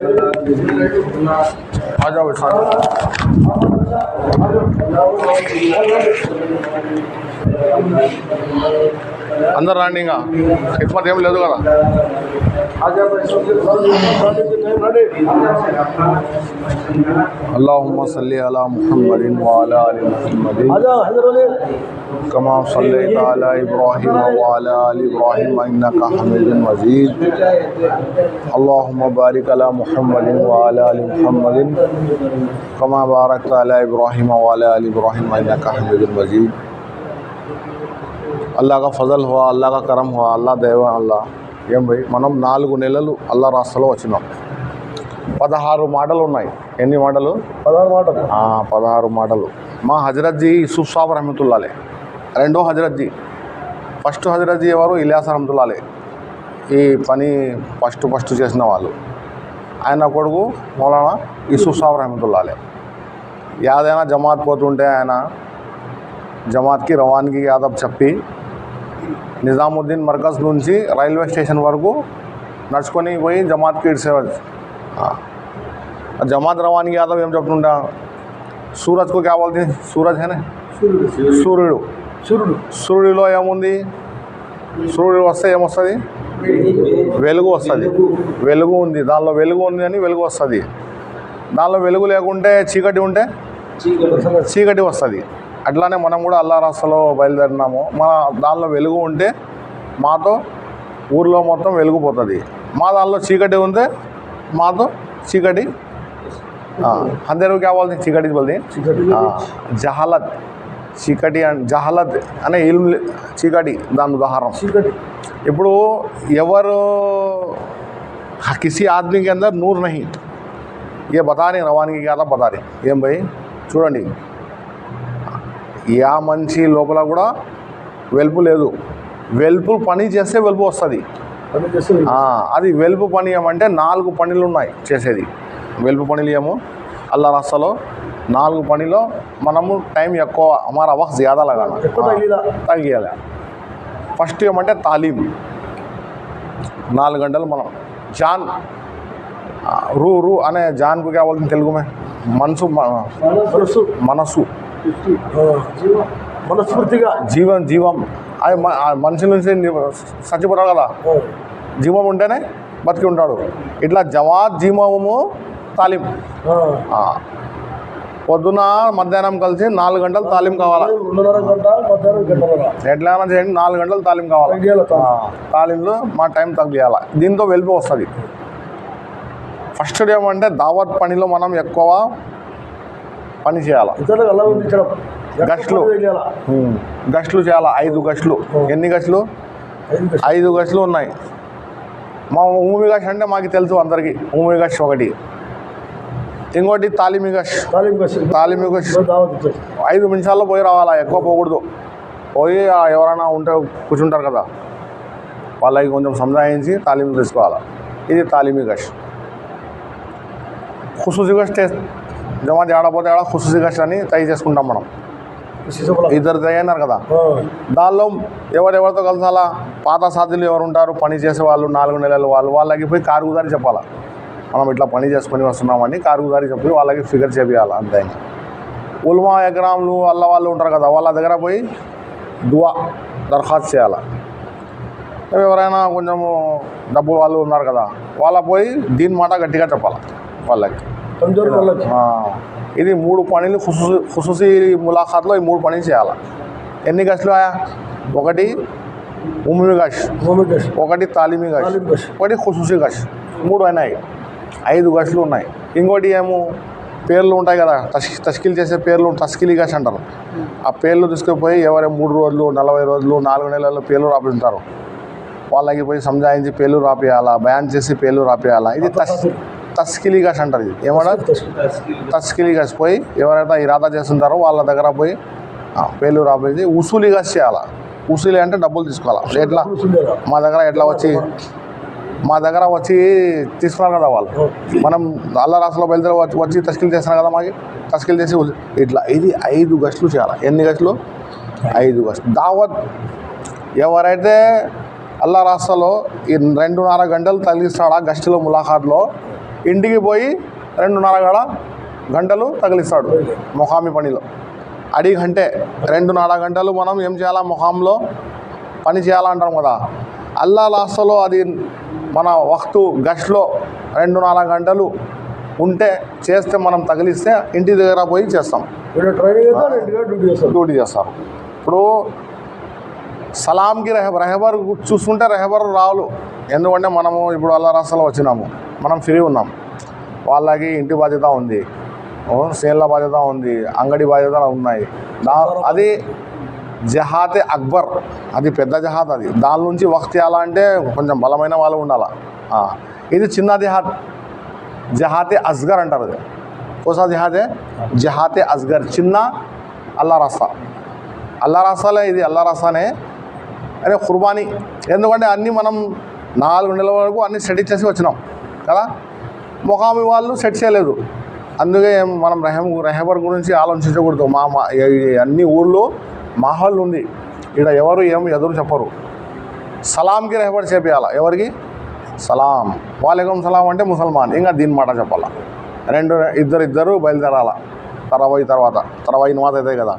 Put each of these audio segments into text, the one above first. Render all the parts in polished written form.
आ जाओ अंदर रांడి ఇంకా ఖిద్మత్ ఏం లేదు కదా اللهم صل على محمد وعلى ال محمد كما صليت على ابراهيم وعلى ال ابراهيم انك حميد مجيد اللهم بارك على محمد وعلى ال محمد كما باركت على ابراهيم وعلى ال ابراهيم انك حميد مجيد अल्लाह का फजल हुआ, अल्लाह का करम हुआ, अल्लाह देवा अल्लाह ఏం భయ్ మనం 4 నెలలు అల్లా రాస్తలో వచ్చినాం. 16 మాటలు ఉన్నాయి. ఎన్ని మాటలు? 16 మాటలు. 16 మాటలు. మా హజరత్ జీ యూసుఫ్ సాబ్ రహమతుల్లాలే, రెండో హజరత్ జీ. ఫస్ట్ హజరత్ జీ ఎవరు? ఇలియాస్ రహమతుల్లాలే. ఈ పని ఫస్ట్ చేసిన వాళ్ళు. ఆయన కొడుకు మౌలానా యూసుఫ్ సాబ్ రహమతుల్లాలే. యాదైనా జమాత్ పోతుంటే ఆయన జమాత్కి రవాన్కి యాదబ్ చెప్పి నిజాముద్దీన్ మర్కజ్ నుంచి రైల్వే స్టేషన్ వరకు నడుచుకొని పోయి జమాత్కి ఇడ్సేవాడు. జమాత్ రవాన్కి యాదవ్ ఏం చెప్తుంటా, సూరజ్కు క్యా బోల్తే? సూరజ్ హేనే సూర్యుడు. సూర్యుడిలో ఏముంది? సూర్యుడు వస్తే ఏమొస్తుంది? వెలుగు వస్తుంది. వెలుగు ఉంది, దానిలో వెలుగు ఉంది అని వెలుగు వస్తుంది. దానిలో వెలుగు లేకుంటే చీకటి ఉంటే చీకటి వస్తుంది. అట్లానే మనం కూడా అల్లా రాస్తలో బయలుదేరినాము. మన దానిలో వెలుగు ఉంటే మాతో ఊర్లో మొత్తం వెలుగుపోతుంది. మా దానిలో చీకటి ఉంటే మాతో చీకటి అందరూ కావాలి. చీకటి బోల్ది జహాలత్. చీకటి జహాలత్ అనే ఇల్మ్ చీకటి, దాని ఉదాహరణ. ఇప్పుడు ఎవరు కిసి ఆద్మీ కే అందర్ నూర్ నహీ, ఏ బతాని రవానికి కాదా బతాని. ఏం భయ్ చూడండి, యా మనిషి లోపల కూడా వెలుపు లేదు. వెలుపు పని చేస్తే వెలుపు వస్తుంది. అది వెలుపు పని ఏమంటే 4 పనులు ఉన్నాయి చేసేది. వెలుపు పనులు ఏమో అల్లా రాస్తలో 4 పనిలో మనము టైం ఎక్కువ హమారా వక్త్ జ్యాదా లగానా, తగ్గియాలి. ఫస్ట్ ఏమంటే తాలీం. 4 గంటలు మనం జాన్ రూ అనే జాన్కు కావాల్సిన తెలుగు మే మనసు మనస్ఫూర్తిగా జీవం అది మనిషి నుంచి చచ్చిపోతాడు కదా, జీవం ఉంటేనే బతికి ఉంటాడు. ఇట్లా జమాత్ జీవము తాలీం. పొద్దున మధ్యాహ్నం కలిసి 4 గంటలు తాలీం కావాలా. ఎట్లయినా చేయండి, 4 గంటలు తాలీం కావాలి. తాలీంలో మా టైం తగ్గియాలి. దీంతో వెళ్ళి వస్తుంది. ఫస్ట్ ఏమంటే దావత్ పనిలో మనం ఎక్కువ పని చేయాలి. గస్ట్లు చేయాలి. 5 గస్ట్లు. ఎన్ని గస్ట్లు? 5 గస్ట్లు ఉన్నాయి. మా ఉమ్మి గష్ అంటే మాకు తెలుసు అందరికీ. ఉమ్మి గష్ ఒకటి, ఇంకోటి తాలిమి గష్. 5 నిమిషాల్లో పోయి రావాలా, ఎక్కువ పోకూడదు. పోయి ఎవరైనా ఉంటే కూర్చుంటారు కదా, వాళ్ళకి కొంచెం సంజాయించి తాలీం తీసుకోవాలి. ఇది తాలిమి గష్. ఖుసూసీ గష్ జమాత్ ఆడపోతే ఆడ ఖుసూసీ గష్ అని తయారు చేసుకుంటాం మనం. ఇద్దరు తయారు కదా, దానిలో ఎవరెవరితో కలిసాలా, పాత సాధులు ఎవరు ఉంటారు పని చేసేవాళ్ళు 4 నెలలు వాళ్ళకి పోయి కారుగుదారి చెప్పాలా. మనం ఇట్లా పని చేసుకొని వస్తున్నామని కారుగుదారి చెప్పి వాళ్ళకి ఫిగర్ చేయాలి. అంతే. ఉల్మా ఎకరాంలు అల్ల వాళ్ళు ఉంటారు కదా, వాళ్ళ దగ్గర పోయి దువా దరఖాస్తు చేయాలి. ఎవరైనా కొంచెము డబ్బు వాళ్ళు ఉన్నారు కదా, వాళ్ళ పోయి దీని మాట గట్టిగా చెప్పాలి వాళ్ళకి. ఇది 3 పనులు ఖుసూసీ ములాఖాత్లో ఈ 3 పనులు చేయాలి. ఎన్ని గష్లు ఆయా? ఒకటి ఉమ్మి గష్, ఒకటి తాలిమి గష్, ఒకటి ఖుసూసీ గష్. 3 అయినాయి. 5 గష్లు ఉన్నాయి. ఇంకోటి ఏమో పేర్లు ఉంటాయి కదా, తష్కీల్ చేసే పేర్లు తస్కిలీ గష్ అంటారు. ఆ పేర్లు తీసుకుపోయి ఎవరైనా 3 రోజులు 40 రోజులు 4 నెలల్లో పేర్లు రాపిస్తారు. వాళ్ళకి పోయి సంజాయించి పేర్లు రాపియాలా, బయాన్ చేసి పేర్లు రాపియాలా. ఇది తస్కిలీ గష్ అంటారు. ఇది ఏమన్నా తస్కిలీ గష్. పోయి ఎవరైతే ఇరాదా చేస్తుంటారో వాళ్ళ దగ్గర పోయి పేర్లు రాపేది. ఉసూలీ గష్ చేయాలా. ఉసూలీ అంటే డబ్బులు తీసుకోవాలా. ఎట్లా మా దగ్గర వచ్చి తీసుకున్నారు కదా వాళ్ళు, మనం అల్లా రాష్ట్రంలో బయలుదేరి వచ్చి తస్కిల్ చేస్తున్నారు కదా, మాకు తస్కిల్ చేసి ఇట్లా. ఇది 5 గష్లు చేయాలి. ఎన్ని గష్లు? 5 గష్లు. దావత్ ఎవరైతే అల్లా రాష్ట్రంలో ఈ 2.5 గంటలు తగిలిస్తాడా గస్టులో ములాఖాత్లో, ఇంటికి పోయి 2.5 గంటలు తగిలిస్తాడు మొఖామి పనిలో. అడి గంటే 2.5 గంటలు మనం ఏం చేయాలా, మొఖంలో పని చేయాలంటాం కదా. అల్లా లాస్ట్లో అది మన వక్తు గష్లో 2.5 గంటలు ఉంటే చేస్తే మనం తగిలిస్తే ఇంటి దగ్గర పోయి చేస్తాం, డ్యూటీ చేస్తాం. ఇప్పుడు సలాంకి రెహబర్ చూసుకుంటే రెహబర్ రావులు, ఎందుకంటే మనము ఇప్పుడు అల్లా రాష్ట్రాల్లో వచ్చినాము, మనం ఫ్రీ ఉన్నాం. వాళ్ళకి ఇంటి బాధ్యత ఉంది, సేన్ల బాధ్యత ఉంది, అంగడి బాధ్యత ఉన్నాయి. అది జహాతే అక్బర్, అది పెద్ద జహాద్. అది దాని నుంచి వక్తి ఎలా అంటే కొంచెం బలమైన వాళ్ళు ఉండాలి. ఇది చిన్న జహాద్, జహాతే అస్గర్ అంటారు. అది కోసా జహాదే, జహాతే అస్గర్, చిన్న అల్లా రాస్తా. అల్లా రాస్తాలే, ఇది అల్లా రాస్తానే అనే కుర్బానీ. ఎందుకంటే అన్నీ మనం 4 నెలల వరకు అన్నీ సెట్ చేసి వచ్చినాం కదా. మొఖామి వాళ్ళు సెట్ చేయలేదు, అందుకే మనం రెహబర్ గురించి ఆలోచించకూడదు. అన్ని ఊళ్ళో మాహోల్ ఉంది, ఇక్కడ ఎవరు ఏం ఎదురు చెప్పరు. సలాంకి రెహబర్ చేపియాలా, ఎవరికి సలాం, వాలేకుం సలాం అంటే ముసల్మాన్, ఇంకా దీని మాట చెప్పాలా. ఇద్దరు బయలుదేరాల తరవై నమాజ్ అవుతాయి కదా.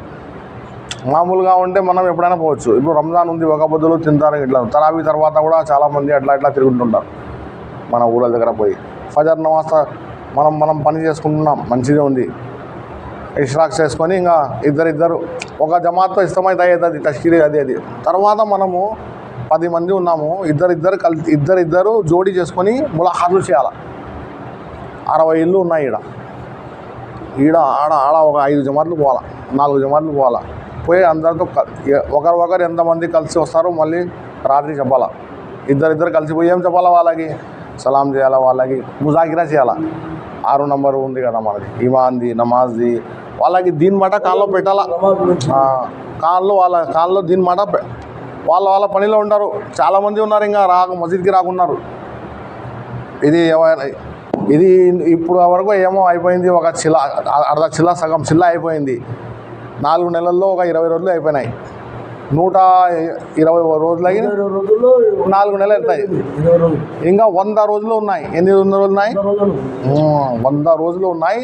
మామూలుగా ఉంటే మనం ఎప్పుడైనా పోవచ్చు. ఇప్పుడు రంజాన్ ఉంది, ఒక పొద్దులు తింటారు, ఇట్లా తరావీ తర్వాత కూడా చాలామంది అట్లా తిరుగుతుంటారు మన ఊళ్ళ దగ్గర పోయి. ఫజర్ నమాజ్ మనం పని చేసుకుంటున్నాం, మంచిగా ఉంది. ఇష్రాక్ చేసుకొని ఇంకా ఇద్దరు ఒక జమాత్తో ఇష్టమైతే అవుతుంది తష్కీరీ, అది తర్వాత మనము 10 మంది ఉన్నాము, ఇద్దరు జోడీ చేసుకొని ములాఖాతులు చేయాలి. 60 ఇళ్ళు ఉన్నాయి ఆడ ఒక 5 జమాతులు పోవాలా, 4 జమాతులు పోవాలా. పోయి అందరితో ఒకరు ఎంతమంది కలిసి వస్తారో మళ్ళీ రాత్రి చెప్పాలా. ఇద్దరు కలిసిపోయి ఏం చెప్పాలా, వాళ్ళకి సలాం చేయాలా, వాళ్ళకి ముజాకిరా చేయాలా. 6 నంబరు ఉంది కదా మనది, ఇమాన్ది, నమాజ్ది, వాళ్ళకి దీని మాట కాల్లో పెట్టాలా. కాల్లో దీని మాట వాళ్ళ పనిలో ఉంటారు. చాలామంది ఉన్నారు, ఇంకా మసీద్కి రాకున్నారు. ఇది ఇప్పుడు వరకు ఏమో అయిపోయింది, ఒక అర్ధ సగం చిల్ల అయిపోయింది. 4 నెలల్లో ఒక 20 రోజులు అయిపోయినాయి. 120 రోజులకి 4 నెలలు అవుతాయి. ఇంకా 100 రోజులు ఉన్నాయి. ఎన్ని రోజులు ఉన్నాయి? 100 రోజులు ఉన్నాయి.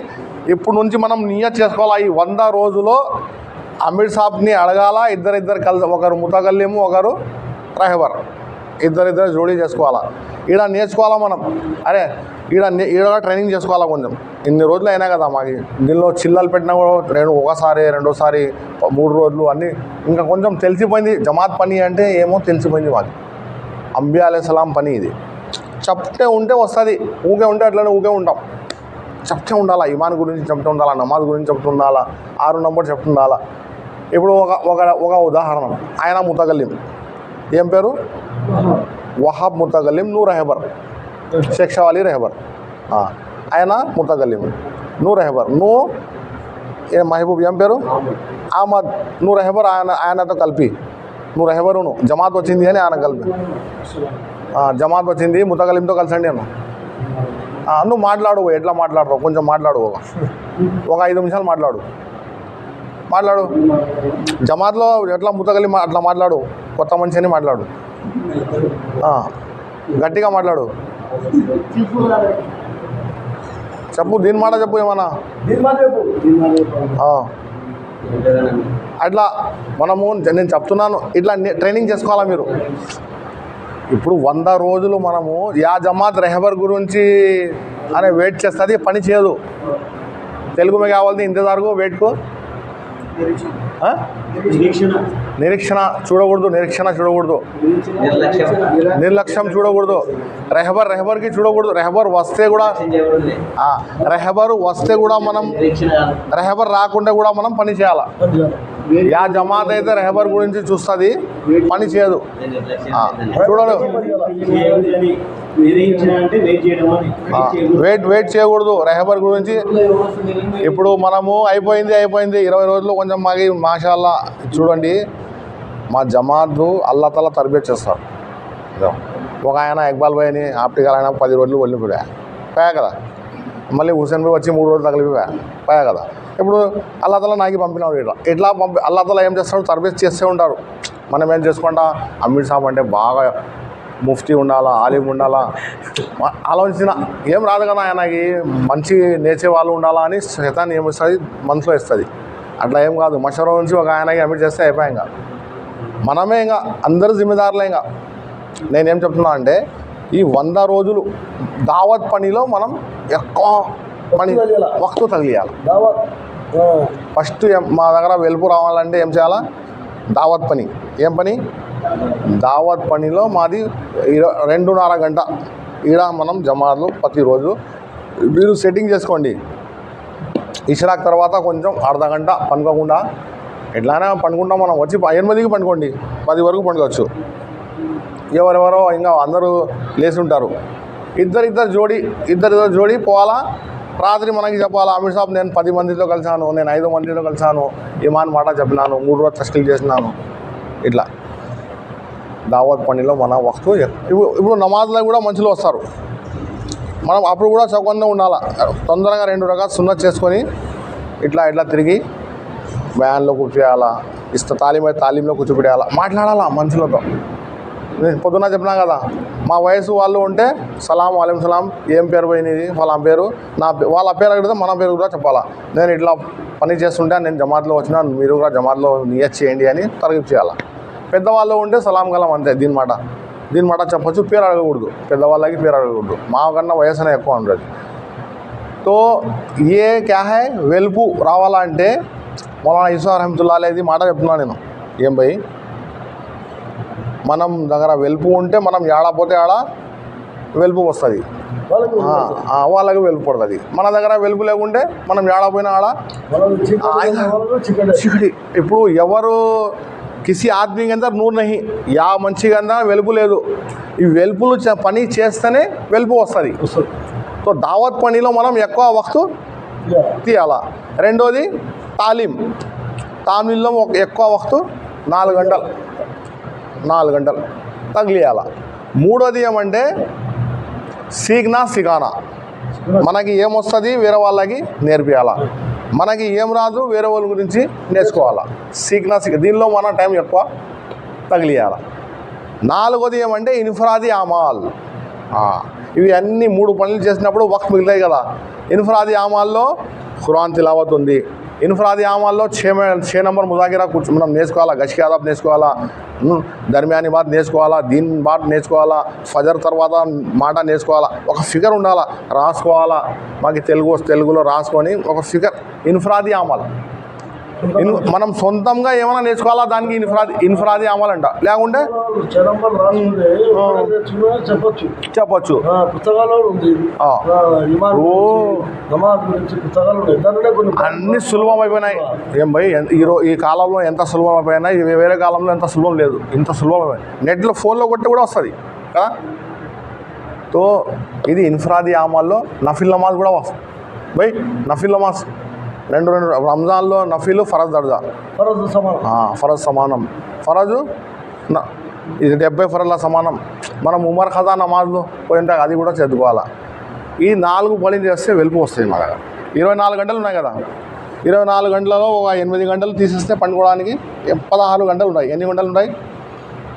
ఇప్పుడు నుంచి మనం నియత్ చేసుకోవాలి. ఈ 100 రోజులు అమీర్ సాబ్ని అడగాల. ఇద్దరు కలిసి, ఒకరు ముతకల్లిము, ఒకరు రెహబర్, ఇద్దరు జోడీ చేసుకోవాలా. ఈడ నేర్చుకోవాలా మనం. అరే ఈడ ట్రైనింగ్ చేసుకోవాలా కొంచెం. ఇన్ని రోజులు అయినా కదా మాకు, దీనిలో చిల్లలు పెట్టినా కూడా ఒకసారి, రెండోసారి, 3 రోజులు అన్నీ ఇంకా కొంచెం తెలిసిపోయింది. జమాత్ పని అంటే ఏమో తెలిసిపోయింది మాకు. అంబియా అలైహిస్సలాం పని ఇది. చెప్తే ఉంటే వస్తుంది, ఊకే ఉంటే అట్లనే ఊకే ఉంటాం. చెప్తే ఉండాలా, ఇమాన్ గురించి చెప్తూ ఉండాలా, నమాజ్ గురించి చెప్తూ ఉండాలా, 6 నంబర్ చెప్తుండాలా. ఇప్పుడు ఒక ఉదాహరణ, ఆయన ముతకల్లిం, ఏం పేరు? వహాబ్ ముతకల్లిం, నువ్వు రెహబర్, షేక్ షావాలి రెహబర్. ఆయన ముతకల్లిం, నువ్వు రెహబర్. నువ్వు మహబూబ్, ఏం పేరు? అహ్మద్, నువ్వు రెహబర్. ఆయనతో కలిపి నువ్వు రెహబరు, నువ్వు జమాత్ వచ్చింది అని ఆయన కలిపి, జమాత్ వచ్చింది ముతకల్లింతో కలిసండి అన్న. నువ్వు మాట్లాడు, ఎట్లా మాట్లాడతావు కొంచెం మాట్లాడు, ఒక 5 నిమిషాలు మాట్లాడు. జమాత్లో ఎట్లా ముతకల్లి అట్లా మాట్లాడు, కొత్త మనిషి అని మాట్లాడు, గట్టిగా మాట్లాడు, చెప్పు, దీని మాట చెప్పు, ఏమన్నా అట్లా మనము. నేను చెప్తున్నాను, ఇట్లా ట్రైనింగ్ చేసుకోవాలా మీరు. ఇప్పుడు 100 రోజులు మనము యా జమాత్ రెహబర్ గురించి అనే వెయిట్ చేస్తుంది, పని చేయదు. తెలుగు में కావాలి ఇంతదారు వెయిట్కు నిరీక్షణ చూడకూడదు, నిర్లక్ష్యం చూడకూడదు, రెహబర్కి చూడకూడదు. రెహబర్ వస్తే కూడా మనం, రెహబర్ రాకుండా కూడా మనం పని చేయాలి. యా జమాత్ అయితే రెహబర్ గురించి చూస్తుంది, పని చేయదు, చూడదు. వెయిట్ చేయకూడదు రెహబర్ గురించి. ఇప్పుడు మనము అయిపోయింది 20 రోజులు కొంచెం మాషాల్లా. చూడండి, మా జమాత్ అల్లా తల తరబియత్ చేస్తారు. ఒక ఆయన ఇక్బాల్ భాయ్ అని ఆప్టికల్ ఆయన 10 రోజులు వెళ్ళిపోయా కదా. మళ్ళీ హుసేన్ భాయ్ వచ్చి 3 రోజులు తగిలిపోయా కదా. ఇప్పుడు అల్లా తల నాకు పంపినాడు. ఇట్లా అల్లా తల ఏం చేస్తాడు, తరబియత్ చేస్తూ ఉంటారు. మనం ఏం చేసుకుంటా, అమీర్ సాబ్ అంటే బాగా ముఫ్తీ ఉండాలా, ఆలిం ఉండాలా, ఆలోచించిన ఏం రాదు కదా ఆయనకి, మంచి నేర్చే వాళ్ళు ఉండాలా అని శైతాన్ ఏమిస్తుంది మనసులో ఇస్తుంది. అట్లా ఏం కాదు, మషవరా నుంచి ఒక ఆయనకి అమిట్ చేస్తే అయిపోయా. ఇంకా మనమే ఇంకా అందరూ జిమ్మేదారులే. ఇంకా నేనేం చెప్తున్నా అంటే ఈ 100 రోజులు దావత్ పనిలో మనం ఎక్కువ పని వక్తు తగిలియాలి. ఫస్ట్ మా దగ్గర వెలుపు రావాలంటే ఏం చేయాలా? దావత్ పని. ఏం పని? దావత్ పనిలో మాది 2.5 గంట ఈడ మనం జమాలు ప్రతిరోజు. మీరు సెట్టింగ్ చేసుకోండి. ఇషరాక్ తర్వాత కొంచెం అర్ధ గంట పనుకోకుండా ఎట్లానే పండుకుంటాం మనం. వచ్చి 8కి పండుకోండి, 10 వరకు పండుకోవచ్చు. ఎవరెవరో ఇంకా అందరూ లేచి ఉంటారు. ఇద్దరు జోడి పోవాలా. రాత్రి మనకి చెప్పాలా, అమీర్ సాబ్ నేను 10 మందితో కలిసాను, నేను 5 మందితో కలిసాను, ఇమాన్ మాట చెప్పినాను, 3 రోజులు తస్కిల్ చేసినాను. ఇట్లా దావత్ పనిలో మన వక్తు. ఇప్పుడు నమాజ్లో కూడా మంచులు వస్తారు, మనం అప్పుడు కూడా చౌకంగా ఉండాలా. తొందరగా 2 రకాలు సున్నత్ చేసుకొని ఇట్లా తిరిగి వ్యాన్లో కూర్చోయాలా, తాలీంలో కూర్చోబెట్టాలా, మాట్లాడాలా మనుషులతో. నేను పొద్దున్న చెప్పినా కదా, మా వయసు వాళ్ళు ఉంటే సలాం వాలేం సలాం, ఏం పేరు పోయినది వాళ్ళ పేరు, వాళ్ళ పేరు అడిగితే మన పేరు కూడా చెప్పాలా. నేను ఇట్లా పని చేస్తుంటే నేను జమాత్లో వచ్చినా, మీరు కూడా జమాత్లో నియత్ చేయండి అని తరగతి చేయాలా. పెద్దవాళ్ళు ఉంటే సలాం గలం అంతే. దీని మాట చెప్పచ్చు, పేరు అడగకూడదు. పెద్దవాళ్ళకి పేరు అడగకూడదు. మా కన్నా వయసు అనేది ఎక్కువ ఉంటుంది. తో ఏ క్యా హై, వెలుపు రావాలా అంటే మౌలానా యూసుఫ్ రహమతుల్లాహి అలైహి మాట చెప్తున్నాను నేను. ఏం భయ్, మనం దగ్గర వెలుపు ఉంటే మనం ఏడపోతే ఆడ వెలుపు వస్తుంది, వాళ్ళకి వెలుపు పడుతుంది. మన దగ్గర వెలుపు లేకుంటే మనం ఏడపోయినా ఆడ చీకటి. ఇప్పుడు ఎవరు కిసి ఆద్మీ కింద నూరు నహి, యా మంచి కింద వెలుపు లేదు. ఈ వెలుపులు పని చేస్తేనే వెలుపు వస్తుంది. సో దావత్ పనిలో మనం ఎక్కువ వక్తు తీయాలా. రెండోది తాలీంలో ఎక్కువ వక్తు 4 గంటలు తగిలియాల. మూడోది ఏమంటే సిగానా. మనకి ఏమొస్తుంది వేరే వాళ్ళకి నేర్పియాలా, మనకి ఏం రాదు వేరే వాళ్ళ గురించి నేర్చుకోవాలా. దీనిలో మన టైం ఎక్కువ తగిలియాల. 4వది ఏమంటే ఇన్ఫరాది అమాల్. ఇవి అన్నీ 3 పనులు చేసినప్పుడు వక్త్ మిగులుతాయి కదా. ఇన్ఫరాది అమాల్లో ఖురాన్ తిలావత్ ఉంది. ఇన్ఫరాది అమాల్లో 6 నంబర్ ముజాకిరా మనం నేర్చుకోవాలా, గష్కి ఆదాబ్ నేర్చుకోవాలా, దర్మియాని బాత్ నేర్చుకోవాలా, దీన్ బాత్ నేర్చుకోవాలా, ఫజర్ తర్వాత మాట నేర్చుకోవాలా. ఒక ఫిగర్ ఉండాలా, రాసుకోవాలా. మాకు తెలుగులో రాసుకొని ఒక ఫిగర్. ఇన్ఫరాది అమాల్ మనం సొంతంగా ఏమైనా నేర్చుకోవాలా, దానికి ఇన్ఫరాది అమాల్ అంట. లేకుంటే చెప్పచ్చు. అన్ని సులభం అయిపోయినాయి. ఏం భయ్, ఈ కాలంలో ఎంత సులభం అయిపోయినాయి, వేరే కాలంలో ఎంత సులభం లేదు. ఇంత సులభం అయిపోయింది. నెట్లో ఫోన్లో కొట్టి కూడా వస్తుంది కదా. తో ఇది ఇన్ఫరాది అమాల్లో నఫిల్ నమాజ్ కూడా వస్తుంది భయ్. నఫిల్ నమాజ్ 2 రంజాన్లో నఫీలు ఫరజ్ దర్జా, ఫరజ్ సమానం. ఫరజు ఇది 70 ఫరజ్ల సమానం. మనం ఉమర్ ఖజా నమాజ్లో పోయింటే అది కూడా చదువుకోవాలా. ఈ 4 పనులు చేస్తే వెలుపు వస్తుంది. మా దగ్గర 24 గంటలు ఉన్నాయి కదా. 24 గంటలలో ఒక 8 గంటలు తీసేస్తే పండుకోవడానికి 16 గంటలు ఉన్నాయి. ఎన్ని గంటలు ఉన్నాయి?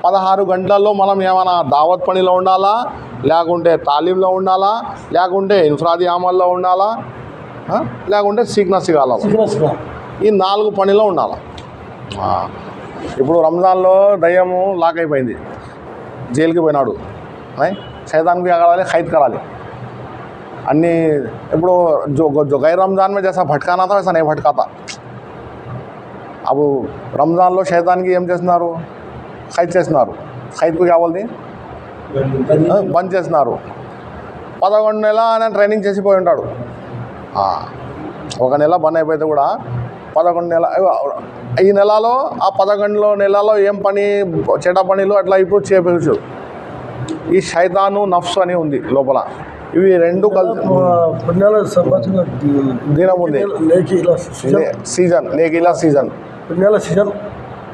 16 గంటల్లో మనం ఏమైనా దావత్ పనిలో ఉండాలా, లేకుంటే తాలీంలో ఉండాలా, లేకుంటే ఇన్ఫరాది అమల్లో ఉండాలా, లేకుంటే సిగాల. ఈ 4 పనిలో ఉండాలి. ఇప్పుడు రంజాన్లో దయ్యము లాక్ అయిపోయింది, జైలుకి పోయినాడు, शैतान भी अगर खैद करा ले अन्नी ఇప్పుడు जो गैर रमज़ान में जैसा भटकाना था वैसा नहीं भटकाता. अब రంజాన్లో शैतान की ఏం చేస్తున్నారు, ఖైద్ చేస్తున్నారు. ఖైద్కు కావాలి బంద్ చేస్తున్నారు. 11 నెలలు ఆయన ట్రైనింగ్ చేసిపోయి ఉంటాడు. ఒక నెల బంద్ అయిపోతే కూడా 11 నెల ఈ నెలలో ఆ 11 నెలలో ఏం పని చెడ్డ పనులు అట్లా ఇప్పుడు చేపించు. ఈ శైతాను నఫ్స్ అని ఉంది లోపల. ఇవి రెండు కలిసి దినం ఉంది. సీజన్ నేకిలా సీజన్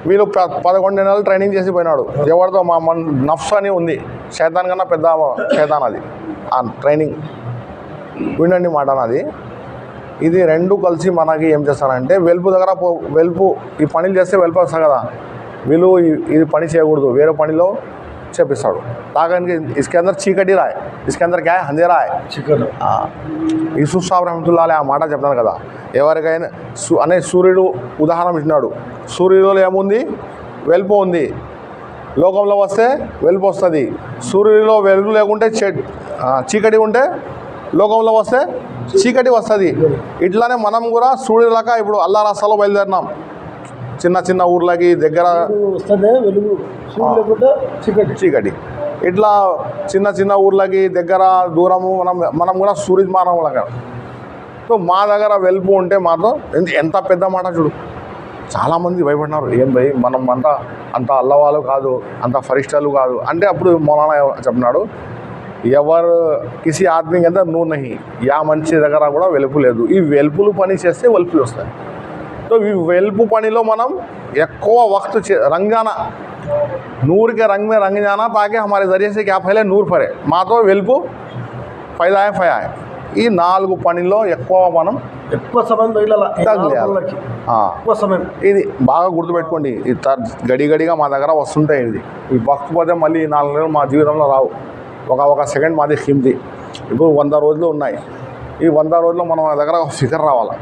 వీళ్ళు 11 నెలలు ట్రైనింగ్ చేసి పోయినాడు. ఎవరితో మా నఫ్స్ అని ఉంది. శైతాన్ కన్నా పెద్ద శైతాన్ అది. ఆ ట్రైనింగ్ వినండి మాట నాది. ఇది రెండు కలిసి మనకి ఏం చేస్తారంటే వెలుపు దగ్గర వెలుపు ఈ పనులు చేస్తే వెలుపు వస్తుంది కదా. వీళ్ళు ఇది పని చేయకూడదు, వేరే పనిలో చెప్పిస్తాడు. తాగడానికి इसके अंदर చీకటి రాయ్, इसके अंदर क्या है अंधेरा है. యూసుఫ్ సాబ్ రహమతుల్లాహ్ అలైహి ఆ మాట చెప్తాను కదా, ఎవరికైనా అనే సూర్యుడు ఉదాహరణ ఇచ్చినాడు. సూర్యుడిలో ఏముంది? వెలుపు ఉంది. లోకంలో వస్తే వెలుపు వస్తుంది. సూర్యుడిలో వెలుగు లేకుంటే చీకటి ఉంటే లోకంలో వస్తే చీకటి వస్తుంది. ఇట్లానే మనం కూడా సూర్యులాగా ఇప్పుడు అల్లా రాష్ట్రాల్లో బయలుదేరినాం. చిన్న చిన్న ఊర్లకి దగ్గర చీకటి, ఇట్లా చిన్న చిన్న ఊర్లకి దగ్గర దూరము మనం కూడా సూర్యమానంలాగా. సో మా దగ్గర వెలుపు ఉంటే మాత్రం ఎంత పెద్ద మాట చూడు. చాలామంది భయపడినారు, ఏం భయ్ మనం అంత అల్లవాళ్ళు కాదు, అంత ఫరిష్టాలు కాదు అంటే. అప్పుడు మౌలానా చెప్పినాడు, ఎవరు కిసి ఆద్మీ కింద నూనె నహి, యా మనిషి దగ్గర కూడా వెలుపు లేదు. ఈ వెలుపులు పని చేస్తే వెలుపులు వస్తాయి. సో ఈ వెలుపు పనిలో మనం ఎక్కువ వక్తు రంగ్ జానా, నూర్ के रंग में रंग जाना ताकि हमारे जरिए से क्या फैले, नूर फरे. మాతో వెలుపు ఫైదాయే ఫయాయే. ఈ 4 పనిలో ఎక్కువ మనం సమయం ఇది బాగా గుర్తుపెట్టుకోండి. గడిగడిగా మా దగ్గర వస్తుంటాయి. ఈ భక్తిపోతే మళ్ళీ 4 నెలలు మా జీవితంలో రావు. ఒక సెకండ్ మాది కిమ్ది. ఇప్పుడు 100 రోజులు ఉన్నాయి. ఈ 100 రోజుల్లో మనం మా దగ్గర ఫికర్ రావాలి.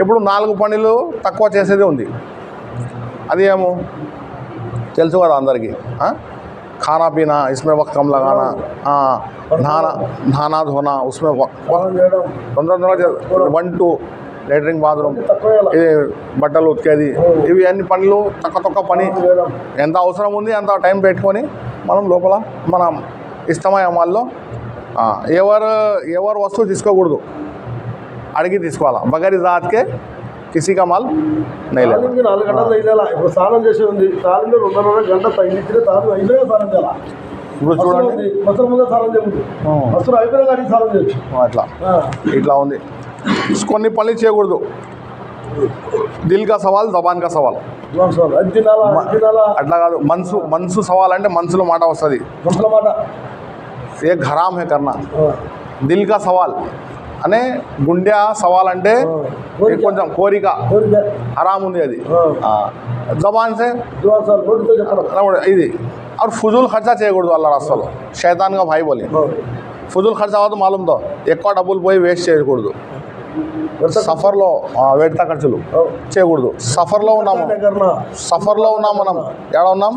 ఇప్పుడు 4 పనులు తక్కువ చేసేదే ఉంది. అది ఏమో తెలుసు కదా అందరికీ. खाना पीना इसमें वक्त कम लगाना, नहाना धोना उसमें తొందరగా 1 2 లెటరింగ్ బాత్రూమ్, ఇది బట్టలు ఉతికేది, ఇవి అన్ని పనులు తక్కువ పని. ఎంత అవసరం ఉంది అంత టైం పెట్టుకొని మనం లోపల మన ఇష్టమైన అమ్మాల్లో ఎవరు వస్తువు తీసుకోకూడదు, అడిగి తీసుకోవాలా. బగరి జాత్కే కిసీ కా మాల్ నై లేనా. 4 గంటలు అయినా ఇప్పుడు స్నానం చేసి ఉంది, స్నానంలో 2.5 గంట తగిలించిన తాను అయిపోయినా స్నానం చేయాలి. ఇప్పుడు చూడండి, మొత్తం ముందు స్నానం చేయకూడదు, మొత్తం అయిపోయినా కానీ స్నానం చేయొచ్చు. ఇట్లా ఉంది. కొన్ని పనులు చేయకూడదు. దిల్ కా సవాల్, జబాన్ కా సవాల్. అట్లా కాదు, మనసు సవాల్ అంటే మనసులో మాట వస్తుంది. ఏ ఘరామ్ హే కర్నా. దిల్ కా సవాల్ అనే గుండె సవాల్ అంటే కొంచెం కోరిక హరామ్ ఉంది అది. జబాన్ సే ఇది. और ఫుజూల్ ఖర్చా చేయకూడదు. అల్లా రాస్తాలో శైతాన్ కా భాయ్ బోలి. ఫుజూల్ ఖర్చా అవ్వదు మాలూమ్తో. ఎక్కువ డబ్బులు పోయి వేస్ట్ చేయకూడదు. సఫర్లో వ్యర్థ ఖర్చులు చేయకూడదు. సఫర్లో ఉన్నాము మనం. ఎక్కడ ఉన్నాం?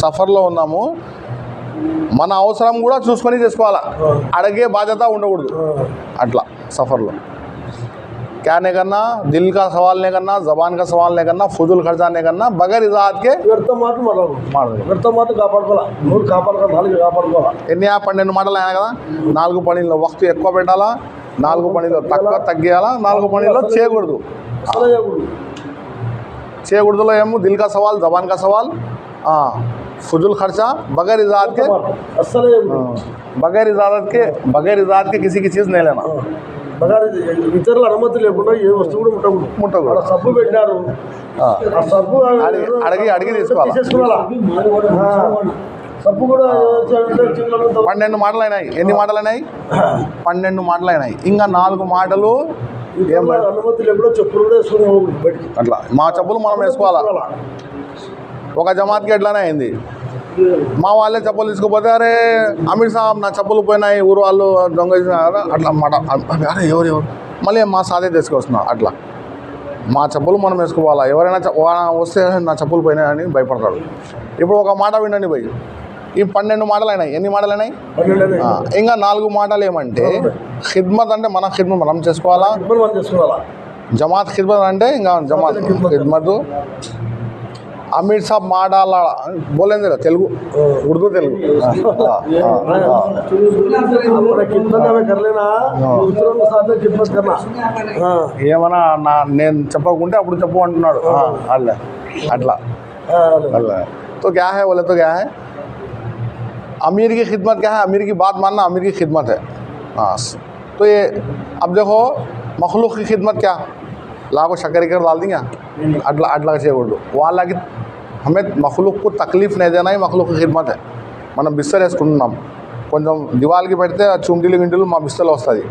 సఫర్లో ఉన్నాము. మన అవసరం కూడా చూసుకొని చేసుకోవాలా. అడిగే బాధ్యత ఉండకూడదు. అట్లా సఫర్లో क्या नहीं करना, दिल का सवाल नहीं करना, जबान का सवाल नहीं करना, फुजूल खर्चा नहीं करना, बगैर इजाजत के ఎన్ని 12 మాటలు అయినా కదా. 4 పనుల్లో వక్తు ఎక్కువ పెట్టాలా, 4 పనుల్లో తక్కువ తగ్గియాలా, 4 పనుల్లో చేయకూడదులో ఏమో దిల్ కా సవాల్, జబాన్ కా సవాల్, फुजूल खर्चा, बगैर इजाजत के किसी की चीज़ नहीं लेना. ఇతరుల అనుమతి లేకుండా ఏ వస్తువు కూడా ముట్టకూడదు. సబ్బు పెట్టినారు, ఆ సబ్బు అడిగి తీసుకోవాలా. సబ్బు కూడా 12 మాటలు అయినాయి. ఎన్ని మాటలు అయినాయి? 12 మాటలు అయినాయి. ఇంకా 4 మాటలు అనుమతి లేకుండా చెప్పులు కూడా వేసుకోవాలి. అట్లా మా చెప్పులు మనం వేసుకోవాలా. ఒక జమాత్కి ఎట్లానే అయింది. మా వాళ్ళే చెప్పులు తీసుకుపోతే, అరే అమీర్ సాబ్ నా చెప్పులు పోయినాయి, ఊరు వాళ్ళు దొంగ అట్లా మాట. అరే ఎవరు మళ్ళీ మా సాదే తీసుకొస్తున్నారు. అట్లా మా చెప్పులు మనం వేసుకోవాలా. ఎవరైనా వస్తే నా చెప్పులు పోయినాయని భయపడతాడు. ఇప్పుడు ఒక మాట వినండి పోయి. ఈ 12 మాటలు అయినాయి. ఎన్ని మాటలు అయినాయి? ఇంకా 4 మాటలు ఏమంటే ఖిద్మత్ అంటే మన ఖిద్మత్ మనం చేసుకోవాలా. జమాత్ ఖిద్మత్ అంటే ఇంకా జమాత్ ఖిద్మత్. अमीर साहब माडाला बोलेंगे तेलुगु, उर्दू तेलुगु. ఏమన్నా నేను చెప్పకుంటే అప్పుడు చెప్పు అంటున్నాడు. అట్లా तो क्या है बोले, तो क्या है अमीर की खिदमत क्या है? अमीर की बात मानना अमीर की खिदमत है. तो ये अब देखो मखलूक की खिदमत क्या, लाखों शक्कर डाल देंगे. అట్లా చేయకూడదు. వాళ్ళకి హమే మఖ్లూక్కు తక్లీఫ్ నేదేనా మఖ్లూక్ ఖిద్మత్ హై. మనం బిస్తర్ వేసుకుంటున్నాం, కొంచెం దివాల్కి పెడితే చుంటీలు గింటీలు మా బిస్తర్లో వస్తుంది.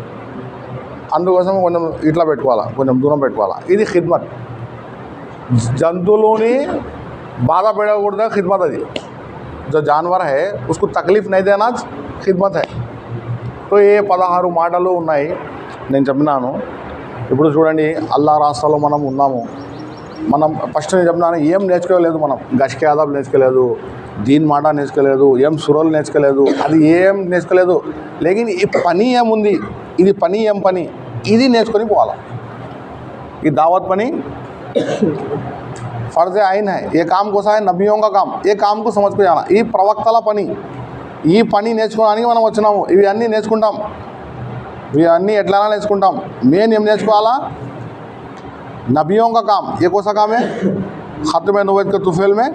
అందుకోసం కొంచెం ఇట్లా పెట్టుకోవాలా, కొంచెం దూరం పెట్టుకోవాలా. ఇది ఖిద్మత్. జంతువులని బాధ పెట్టకూడదు ఖిద్మత్ అది. जो जानवर है उसको तकलीफ नहीं देना खिदमत है. तो ये 16 మాటలు ఉన్నాయి నేను చెప్పినాను. ఇప్పుడు చూడండి అల్లా రాష్ట్రాల్లో మనం ఉన్నాము. మనం ఫస్ట్ నేను చెప్పినాను ఏం నేర్చుకోలేదు, మనం గష్కే ఆదాబ్ నేర్చుకోలేదు, దీన్ మాట నేర్చుకోలేదు, ఏం సురలు నేర్చుకోలేదు, అది ఏం నేర్చుకోలేదు. లేకిన్ ఈ పని ఏముంది, ఇది పని ఏం పని, ఇది నేర్చుకొని పోవాలి. ఈ దావత్ పని फर्ज आइन है. ये काम कोसा है नबियों का काम. ये काम को समझ को जाना. ఈ ప్రవక్తల పని, ఈ పని నేర్చుకోవడానికి మనం వచ్చినాము. ఇవి అన్నీ నేర్చుకుంటాం. ఇవి అన్నీ ఎట్లైనా నేర్చుకుంటాం. మెయిన్ ఏం నేర్చుకోవాలా? नबियों का काम. ये कौन सा काम है? ख़त्म नबूवत के तुफ़ैल में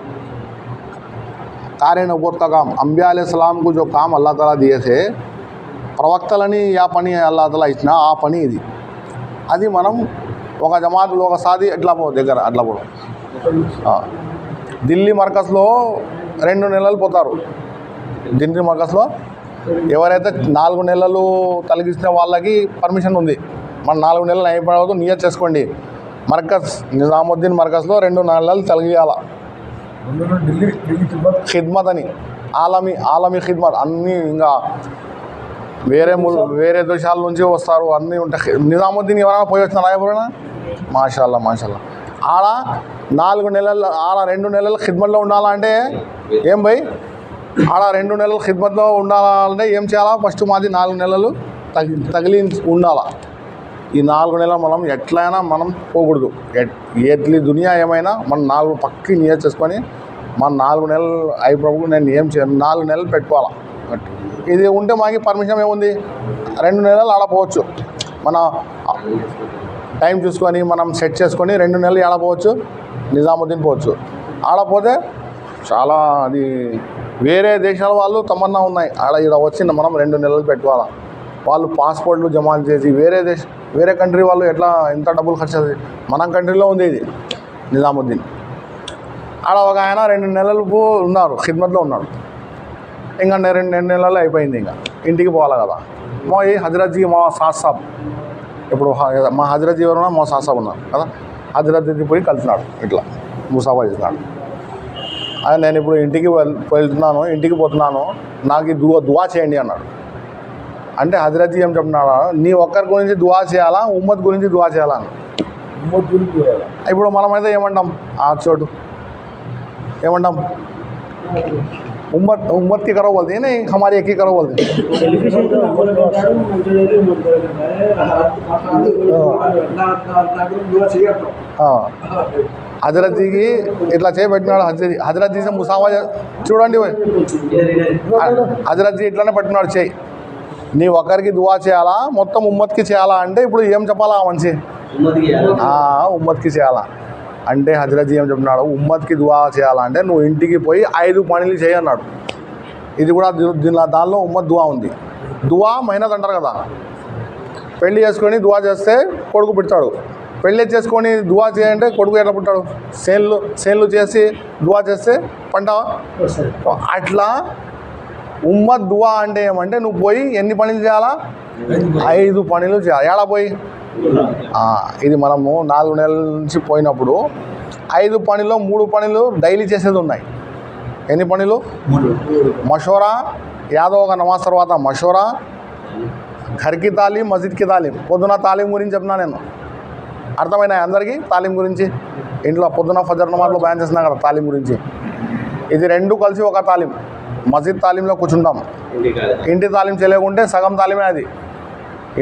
कार्य नबूवत का काम. अंबिया अलैहिस्सलाम को जो काम अल्लाह ताला दिए थे, ప్రవక్తలని యా పని అల్లాహ్ తాలా ఇచ్చిన ఆ పని ఇది. అది మనం ఒక జమాత్లో ఒక సాది ఎట్లా పో దగ్గర అట్లా పోవడం. ఢిల్లీ మర్కజ్లో 2 నెలలు పోతారు. ఢిల్లీ మర్కజ్లో ఎవరైతే 4 నెలలు తొలగించిన వాళ్ళకి పర్మిషన్ ఉంది. మన 4 నెలలు అయిపోవద్దు, నియత్ చేసుకోండి. మర్కజ్ నిజాముద్దీన్ మర్కజ్లో 2 నెలలు తొలగియాల ఖిద్మత్ అని. ఆలమీ ఖిద్మత్ అన్నీ ఇంకా వేరే దేశాల నుంచి వస్తారు, అన్నీ ఉంటాయి. నిజాముద్దీన్ ఎవరైనా పోయి వచ్చినారా ఎవరైనా? మాషాల్లా మాషాల్లా. ఆడ 4 నెలలు, ఆడ 2 నెలలు ఖిద్మత్లో ఉండాలంటే ఏం భయ్? ఆడ 2 నెలలు ఖిద్మత్లో ఉండాలంటే ఏం చేయాలా? ఫస్ట్ మాది 4 నెలలు తగిలి ఉండాలా. ఈ 4 నెలలు మనం ఎట్లయినా మనం పోకూడదు. ఎట్లి దునియా ఏమైనా మనం 4 పక్కి నియత్ చేసుకొని మన 4 నెలలు అయిపోయి నేను ఏం చేయను, 4 నెలలు పెట్టుకోవాలా. ఇది ఉంటే మాకు పర్మిషన్ ఏముంది? 2 నెలలు ఆడపోవచ్చు. మన టైం చూసుకొని మనం సెట్ చేసుకొని 2 నెలలు ఆడపోవచ్చు. నిజాముద్దీన్ పోవచ్చు. ఆడపోతే చాలా అది వేరే దేశాల వాళ్ళు తమన్నా ఉన్నాయి. ఈడ వచ్చి మనం 2 నెలలు పెట్టుకోవాలి. వాళ్ళు పాస్పోర్ట్లు జమా చేసి వేరే కంట్రీ వాళ్ళు ఎట్లా ఎంత డబ్బులు ఖర్చు అవుతుంది? మన కంట్రీలో ఉంది ఇది నిజాముద్దీన్. ఆడ ఒక ఆయన 2 నెలలు ఉన్నారు, ఖిద్మత్లో ఉన్నాడు. ఇంకా 2 నెలలు అయిపోయింది, ఇంకా ఇంటికి పోవాలి కదా. మా ఈ హజరత్జీ మా సాద్ సాబ్, ఇప్పుడు మా హజరత్జీ ఎవరున్నా మా సాద్ సాబ్ ఉన్నారు కదా, హజరత్జీ పోయి కలిసినాడు, ఇట్లా ముసాఫా చేసినాడు. అది నేను ఇప్పుడు ఇంటికి వెళ్తున్నాను, ఇంటికి పోతున్నాను, నాకు ఈ దువా చేయండి అన్నాడు. అంటే హజరత్జీ ఏం చెప్తున్నాడా? నీ ఒక్కరి గురించి దువా చేయాలా, ఉమ్మత్ గురించి దువా చేయాలా? ఇప్పుడు మనమైతే ఏమంటాం? ఆ చోటు ఏమంటాం? उम्मत की करो बोलते हैं, नहीं हमारी एक ही करो बोलते हैं. హజరత్జీకి ఇట్లా చేయబెట్టినాడు. హజరత్జీ ముసావా చూడండి, హజరత్జీ ఇట్లానే పట్టుకున్నాడు చేయి. నీ ఒకరికి దువా చేయాలా, మొత్తం ఉమ్మత్కి చేయాలా అంటే ఇప్పుడు ఏం చెప్పాలా? మంచి ఉమ్మత్కి చేయాలా అంటే హజరత్జీ ఏం చెప్తున్నాడు? ఉమ్మత్కి దువా చేయాలంటే నువ్వు ఇంటికి పోయి 5 పనులు చేయన్నాడు. ఇది కూడా దానిలో ఉమ్మత్ దువా ఉంది. దువా మెహనత్ అంటారు కదా. పెళ్లి చేసుకొని దువా చేస్తే కొడుకు పుడతాడు. పెళ్లి చేసుకొని దువా చేయంటే కొడుకు ఎట్లా పుట్టాడు? సేన్లు చేసి దువా చేస్తే పంట. అట్లా ఉమ్మత్ దువా అంటే ఏమంటే నువ్వు పోయి ఎన్ని పనులు చేయాలా? 5 పనులు చేయాలి. ఏడా పోయి ఇది మనము 4 నెలల నుంచి పోయినప్పుడు 5 పనుల్లో 3 పనులు డైలీ చేసేది ఉన్నాయి. ఎన్ని పనులు? మషోరా, యాదో ఒక నమాజ్ తర్వాత మషోరా, ఘర్కి తాలీం, మస్జిద్కి తాలీం. పొద్దున తాలీం గురించి చెప్తున్నా నేను, అర్థమైనా అందరికీ? తాలీం గురించి ఇంట్లో పొద్దున ఫజర్ నమాజ్లో బయాన్ చేస్తున్నా కదా తాలీం గురించి. ఇది 2 కలిసి ఒక తాలీం. మస్జిద్ తాలీంలో కూర్చుంటాం. ఇంటి తాలీం చేయలేకుంటే సగం తాలీమే అది.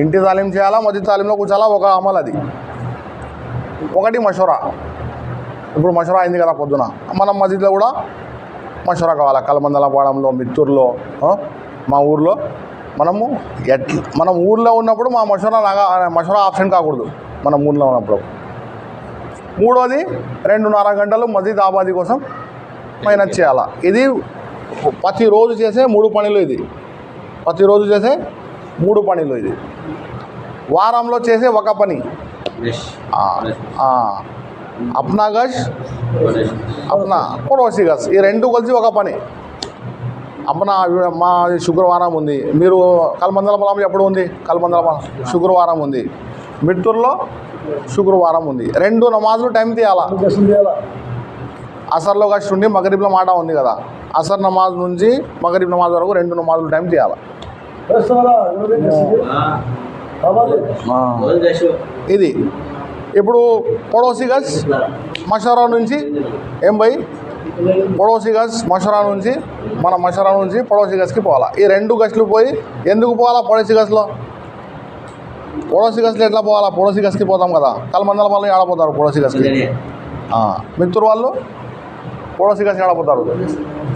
ఇంటి తాలీం చేయాలా, మస్జిద్ తాలీంలో కూర్చోాలా, ఒక అమల్ అది. ఒకటి మషూరా. ఇప్పుడు మషూరా అయింది కదా పొద్దున, మనం మస్జిద్లో కూడా మషూరా కావాలా. కలమందలపాడంలో, మిత్తూరులో, మా ఊర్లో మనం ఊర్లో ఉన్నప్పుడు మా మషూరా ఆప్షన్ కాకూడదు. మనం ఊర్లో ఉన్నప్పుడు. 3వది 2.5 గంటలు మస్జిద్ ఆబాదీ కోసం మెహనత్ చేయాలా. ఇది ప్రతిరోజు చేసే 3 పనులు. ఇది ప్రతిరోజు చేసే 3 పనులు. ఇది వారంలో చేసే ఒక పని. అప్నా గష్, అప్నా పడోసి గష్, ఈ 2 కలిసి ఒక పని. అప్నా మా శుక్రవారం ఉంది. మీరు కలమందలపాలెం ఎప్పుడు ఉంది? కలమందలపాలెం శుక్రవారం ఉంది. మిత్తూరులో శుక్రవారం ఉంది. 2 నమాజులు టైం తీయాలా. అసర్లో గష్ ఉండి మగరిబ్లో మాట ఉంది కదా, అసర్ నమాజ్ నుంచి మగరిబ్ నమాజ్ వరకు 2 నమాజులు టైం చేయాలి. ఇది ఇప్పుడు పడోసి గజ్ మషరా నుంచి ఏం భయ్ పడోసి గజ్ మషరా నుంచి మన మషరా నుంచి పడోసి గజ్కి పోవాలా. ఈ 2 గజ్లు పోయి ఎందుకు పోవాలా? పడోసి గజ్లో ఎట్లా పోవాలా? పడోసి గజ్కి పోతాం కదా. కలమందల వాళ్ళు ఆడపోతారు పడోసి గజ్కి. మిత్రులు వాళ్ళు पड़ोसी का सियाड़ा बता रहा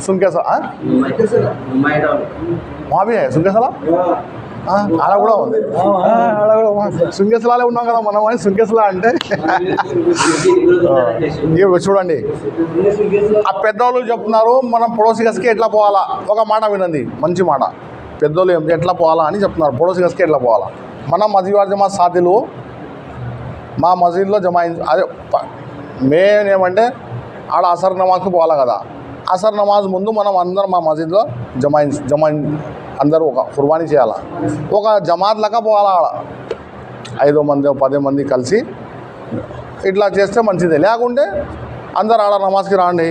सुन के वहाँ भी है సుంకేసలా ఆడ కూడా ఉంది. సుంకేసలాలే ఉన్నాం కదా మనం అని సుంకేసలా అంటే చూడండి ఆ పెద్దవాళ్ళు చెప్తున్నారు మనం పడోసి గస్కి ఎట్లా పోవాలా. ఒక మాట వినండి, మంచి మాట. పెద్దోళ్ళు ఎట్లా పోవాలా అని చెప్తున్నారు. పడోసి గస్కి ఎట్లా పోవాలా. మన మస్జిద్ జమాత్ సాథీలు మా మస్జిద్లో అదే మెయిన్ ఏమంటే ఆడ అసర్ నమాజ్కి పోవాలి కదా. అసర్ నమాజ్ ముందు మనం అందరం మా మస్జిద్లో జమాయిన్ అందరూ ఒక కుర్బానీ చేయాలి. ఒక జమాత్ లాగా పోవాలి. ఆడ 5 మంది 10 మంది కలిసి ఇట్లా చేస్తే మంచిదే. లేకుంటే అందరు ఆడ నమాజ్కి రాండి,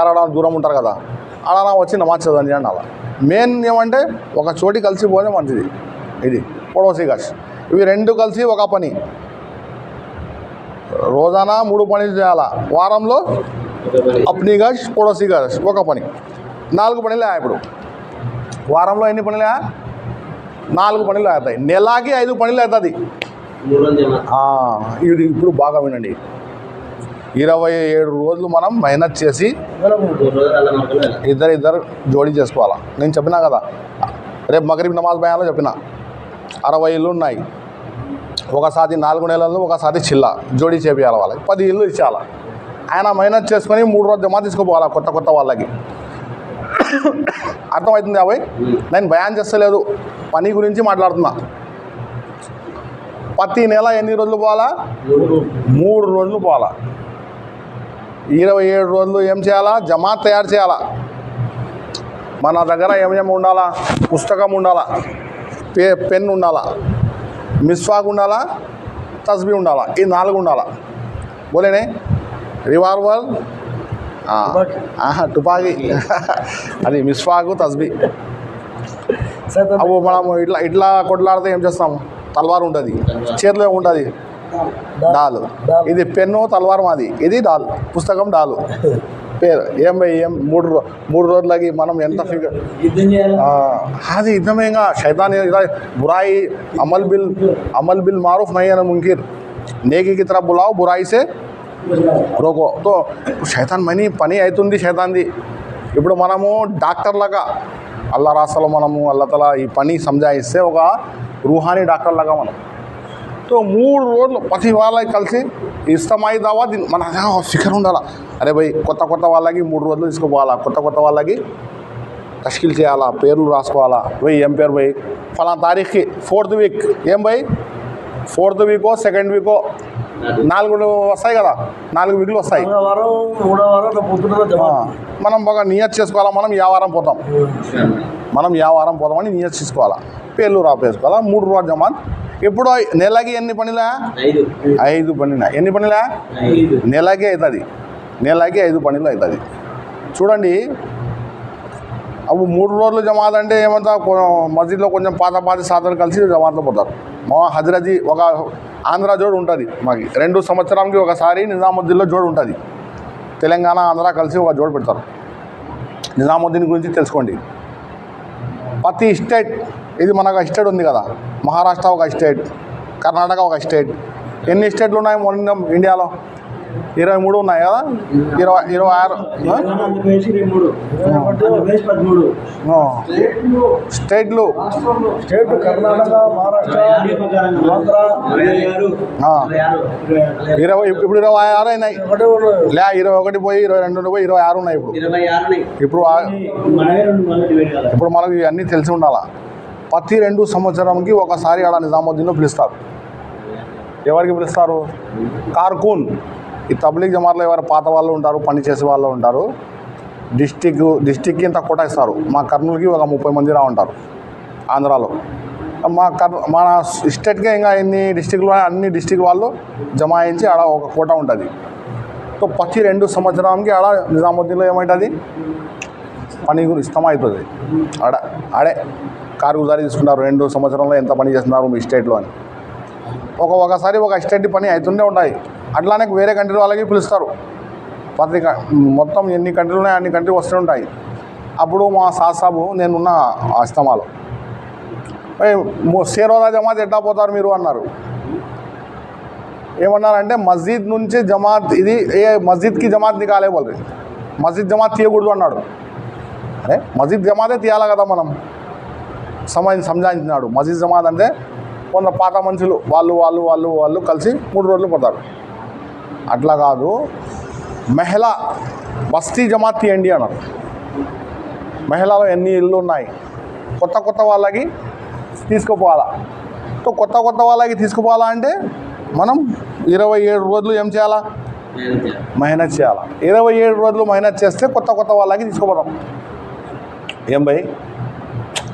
ఆడ దూరం ఉంటారు కదా, ఆడ వచ్చి నమాజ్ చదవండి అని అలా. మెయిన్ ఏమంటే ఒక చోటి కలిసి పోతే మంచిది. ఇది పడోసి గజ్. ఇవి 2 కలిసి ఒక పని. రోజానా 3 పనులు చేయాలా. వారంలో అప్నీ గజ్ పడోసి గజ్ ఒక పని. 4 పనులే. ఇప్పుడు వారంలో ఎన్ని పనులే? 4 పనులు అవుతాయి. నెలకి 5 పనులు అవుతుంది. ఇది ఇప్పుడు బాగా వినండి. 27 రోజులు మనం మెహనత్ చేసి ఇద్దరు జోడీ చేసుకోవాలా. నేను చెప్పినా కదా రేపు మగరిబ్ నమాజ్ బయాన్లో చెప్పిన 60 ఇళ్ళు ఉన్నాయి. ఒకసారి 4 నెలలు ఒకసారి చిల్లా జోడీ చేపియాలి. వాళ్ళకి 10 ఇళ్ళు ఇచ్చేయాలి. ఆయన మెహనత్ చేసుకొని 3 రోజులు జమా తీసుకోపోవాలి కొత్త వాళ్ళకి. అర్థమవుతుంది అబ్బాయి? నేను బయాన్ చేస్తలేదు, పని గురించి మాట్లాడుతున్నా. ప్రతి నెల ఎన్ని రోజులు పోవాలా? 3 రోజులు పోవాలా. 27 రోజులు ఏం చేయాలా? జమాత్ తయారు చేయాలా. మన దగ్గర ఏమేమి ఉండాలా? పుస్తకం ఉండాలా, పెన్ ఉండాలా, మిస్వాక్ ఉండాలా, తస్బీ ఉండాలా. ఈ 4 ఉండాలా. బోలేనే రివాల్వర్ తుపాకీ అది మిస్వాకు తస్బీ. అవు మనం ఇట్లా కొట్లాడితే ఏం చేస్తాము? తల్వార్ ఉంటుంది చేతిలో ఉంటుంది, డాలు. ఇది పెన్ను తల్వార్ మాది, ఇది డాల్ పుస్తకం డాలు పేరు. ఏం భయ్ ఏం 3 రోజులకి మనం ఎంత ఫిగర్ అది యుద్ధమేగా. శైతాన్ బురాయి అమల్ బిల్ మారూఫ్ నహీ అనిల్ మున్కర్ నేకీ కి తరఫ్ బులాओ బురాయి సే రోకో. తో శైతాన్ పని అవుతుంది శైతాన్ది. ఇప్పుడు మనము డాక్టర్లాగా అల్లా రాస్తలో మనము అల్లా ఈ పని సంజాయిస్తే ఒక రూహానీ డాక్టర్లాగా మనం. तो 3 రోజులు ప్రతి వాళ్ళకి కలిసి ఇష్టమై దావా మన ఫికర్ ఉండాలా. అరే భయ్ కొత్త వాళ్ళకి 3 రోజులు తీసుకుపోవాలా. కొత్త వాళ్ళకి తష్కిల్ చేయాలా, పేర్లు రాసుకోవాలా. భయ్ ఏం పేరు భయ్ ఫలానా తారీఖుకి 4th వీక్. ఏం భయ్ 4th వీకో 2nd వీకో 4 వస్తాయి కదా, 4 వీక్లు వస్తాయి. మనం బాగా నియత్ చేసుకోవాలా. మనం యా వారం పోతామని నియత్ చేసుకోవాలా. పేర్లు రాపేసుకోవాలా. 3 రోజులు జమాత్. ఇప్పుడు నెలకి ఎన్ని పనులా? 5 పనులా. ఎన్ని పనులా? నెలకి అవుతుంది. నెలకి 5 పనులు అవుతుంది. చూడండి అవి 3 రోజులు జమాత్ అంటే ఏమంతా మస్జిద్లో కొంచెం పాత సాధనలు కలిసి జమాత్లో పోతారు. మా హజరజీ ఒక ఆంధ్ర జోడు ఉంటుంది మాకు. 2 సంవత్సరానికి ఒకసారి నిజాముద్దీన్లో జోడు ఉంటుంది. తెలంగాణ ఆంధ్ర కలిసి ఒక జోడు పెడతారు. నిజాముద్దీన్ గురించి తెలుసుకోండి. ప్రతి స్టేట్, ఇది మనకు స్టేట్ ఉంది కదా, మహారాష్ట్ర ఒక స్టేట్, కర్ణాటక ఒక స్టేట్. ఎన్ని స్టేట్లు ఉన్నాయి మొత్తం ఇండియాలో? 23 ఉన్నాయి కదా. 26 స్టేట్లు. కర్ణాటక, మహారాష్ట్ర, ఇప్పుడు 26 అయినాయి. 21 పోయి 22 పోయి 26 ఉన్నాయి. ఇప్పుడు మనకు ఇవన్నీ తెలిసి ఉండాలా. ప్రతి 2 సంవత్సరంకి ఒకసారి ఆడ నిజాముద్దీన్లో పిలుస్తారు. ఎవరికి పిలుస్తారు? కార్కూన్. ఈ తబ్లీగ్ జమాత్లో ఎవరు పాత వాళ్ళు ఉంటారు, పని చేసే వాళ్ళు ఉంటారు. డిస్టిక్కి ఇంత కోట ఇస్తారు. మా కర్నూలుకి ఒక 30 మంది ఉంటారు ఆంధ్రాలో. మన స్టేట్కే ఇంకా ఎన్ని డిస్టిక్లు అన్ని డిస్టిక్ వాళ్ళు జమాయించి ఆడ ఒక కోట ఉంటుంది. సో ప్రతి 2 సంవత్సరానికి ఆడ నిజాముద్దీన్లో ఏమవుతుంది? పని ఇష్టమవుతుంది. ఆడే కారుగుజారీ తీసుకున్నారు 2 సంవత్సరంలో ఎంత పని చేస్తున్నారు మీ స్టేట్లో అని. ఒకసారి ఒక స్టేట్ పని అవుతుండే ఉంటాయి. అట్లానే వేరే కంట్రీ వాళ్ళకి పిలుస్తారు. మొత్తం ఎన్ని కంట్రీలు ఉన్నాయో అన్ని కంట్రీ వస్తూ ఉంటాయి. అప్పుడు మా సాబు నేనున్న ఇస్తమాలో షేరోదా జమాత్ ఎట్లా పోతారు మీరు అన్నారు. ఏమన్నారంటే మస్జిద్ నుంచి జమాత్ ఇది ఏ మస్జిద్కి జమాత్ నికాలే వాళ్ళు, మస్జిద్ జమాత్ తీయకూడదు అన్నాడు. అరే మస్జిద్ జమాతే తీయాలి కదా మనం సంజాయించినాడు. మస్జిద్ జమాత్ అంటే కొంత పాత మనుషులు వాళ్ళు కలిసి 3 రోజులు పోతారు. అట్లా కాదు, మహిళా బస్తీ జమాత్ తీయండి అన్నారు. మహిళలో ఎన్ని ఇళ్ళు ఉన్నాయి, కొత్త వాళ్ళకి తీసుకుపోవాలా. కొత్త వాళ్ళకి తీసుకుపోవాలా అంటే మనం 27 రోజులు ఏం చేయాలా, మెహనత్ చేయాలా. 27 రోజులు మెహనత్ చేస్తే కొత్త వాళ్ళకి తీసుకుపోతాం. ఏం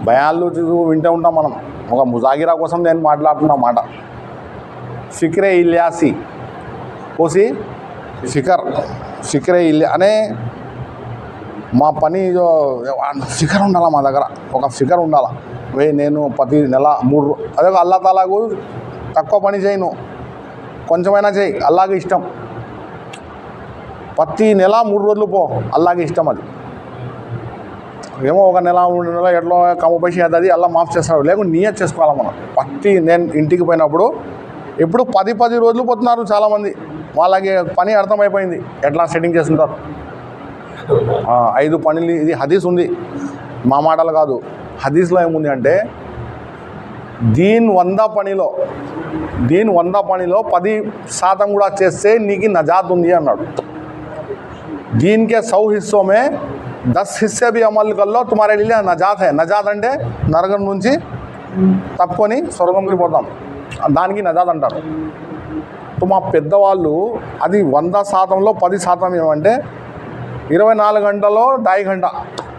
భయాలు వింటూ ఉంటాం మనం. ఒక ముజాగిరా కోసం నేను మాట్లాడుతున్న మాట. ఫిక్రే ఇల్యాసి కోసి ఫిక్రే ఇల్లి అనే మా పని ఫికర్ ఉండాలా, మా దగ్గర ఒక ఫికర్ ఉండాలా. నేను ప్రతి నెల 3 అదే అల్లా తాలాకు తక్కువ పని చేయను, కొంచెమైనా చేయి, అల్లాగే ఇష్టం. ప్రతి నెల 3 రోజులు పో, అల్లాగే ఇష్టం. అది ఏమో ఒక నెల 3 నెల ఎట్లా కమ్మపైసి అది అల్లా మాఫ్ చేస్తాడు. లేకుంటే నియత్ చేసుకోవాలి మనం. నేను ఇంటికి పోయినప్పుడు ఇప్పుడు 10 రోజులు పోతున్నారు చాలామంది. వాళ్ళకి పని అర్థమైపోయింది ఎట్లా సెట్టింగ్ చేస్తుంటారు. 5 పనులు, ఇది హదీస్ ఉంది, మా మాటలు కాదు. హదీస్లో ఏముంది అంటే దీన్ 100 పనిలో 10% కూడా చేస్తే నీకు నజాత్ ఉంది అన్నాడు. దీనికే 100 హిస్సో మే 10 హిస్సే भी అమల్ కల్లో తుమారే లియే నజాత్ హై. నజాత్ అంటే నరకం నుంచి తప్పుకొని స్వర్గంకి పోతాం, దానికి నజాత్ అంటారు. మా పెద్దవాళ్ళు అది 100%లో 10% ఏమంటే 24 గంటలో 2.5 గంట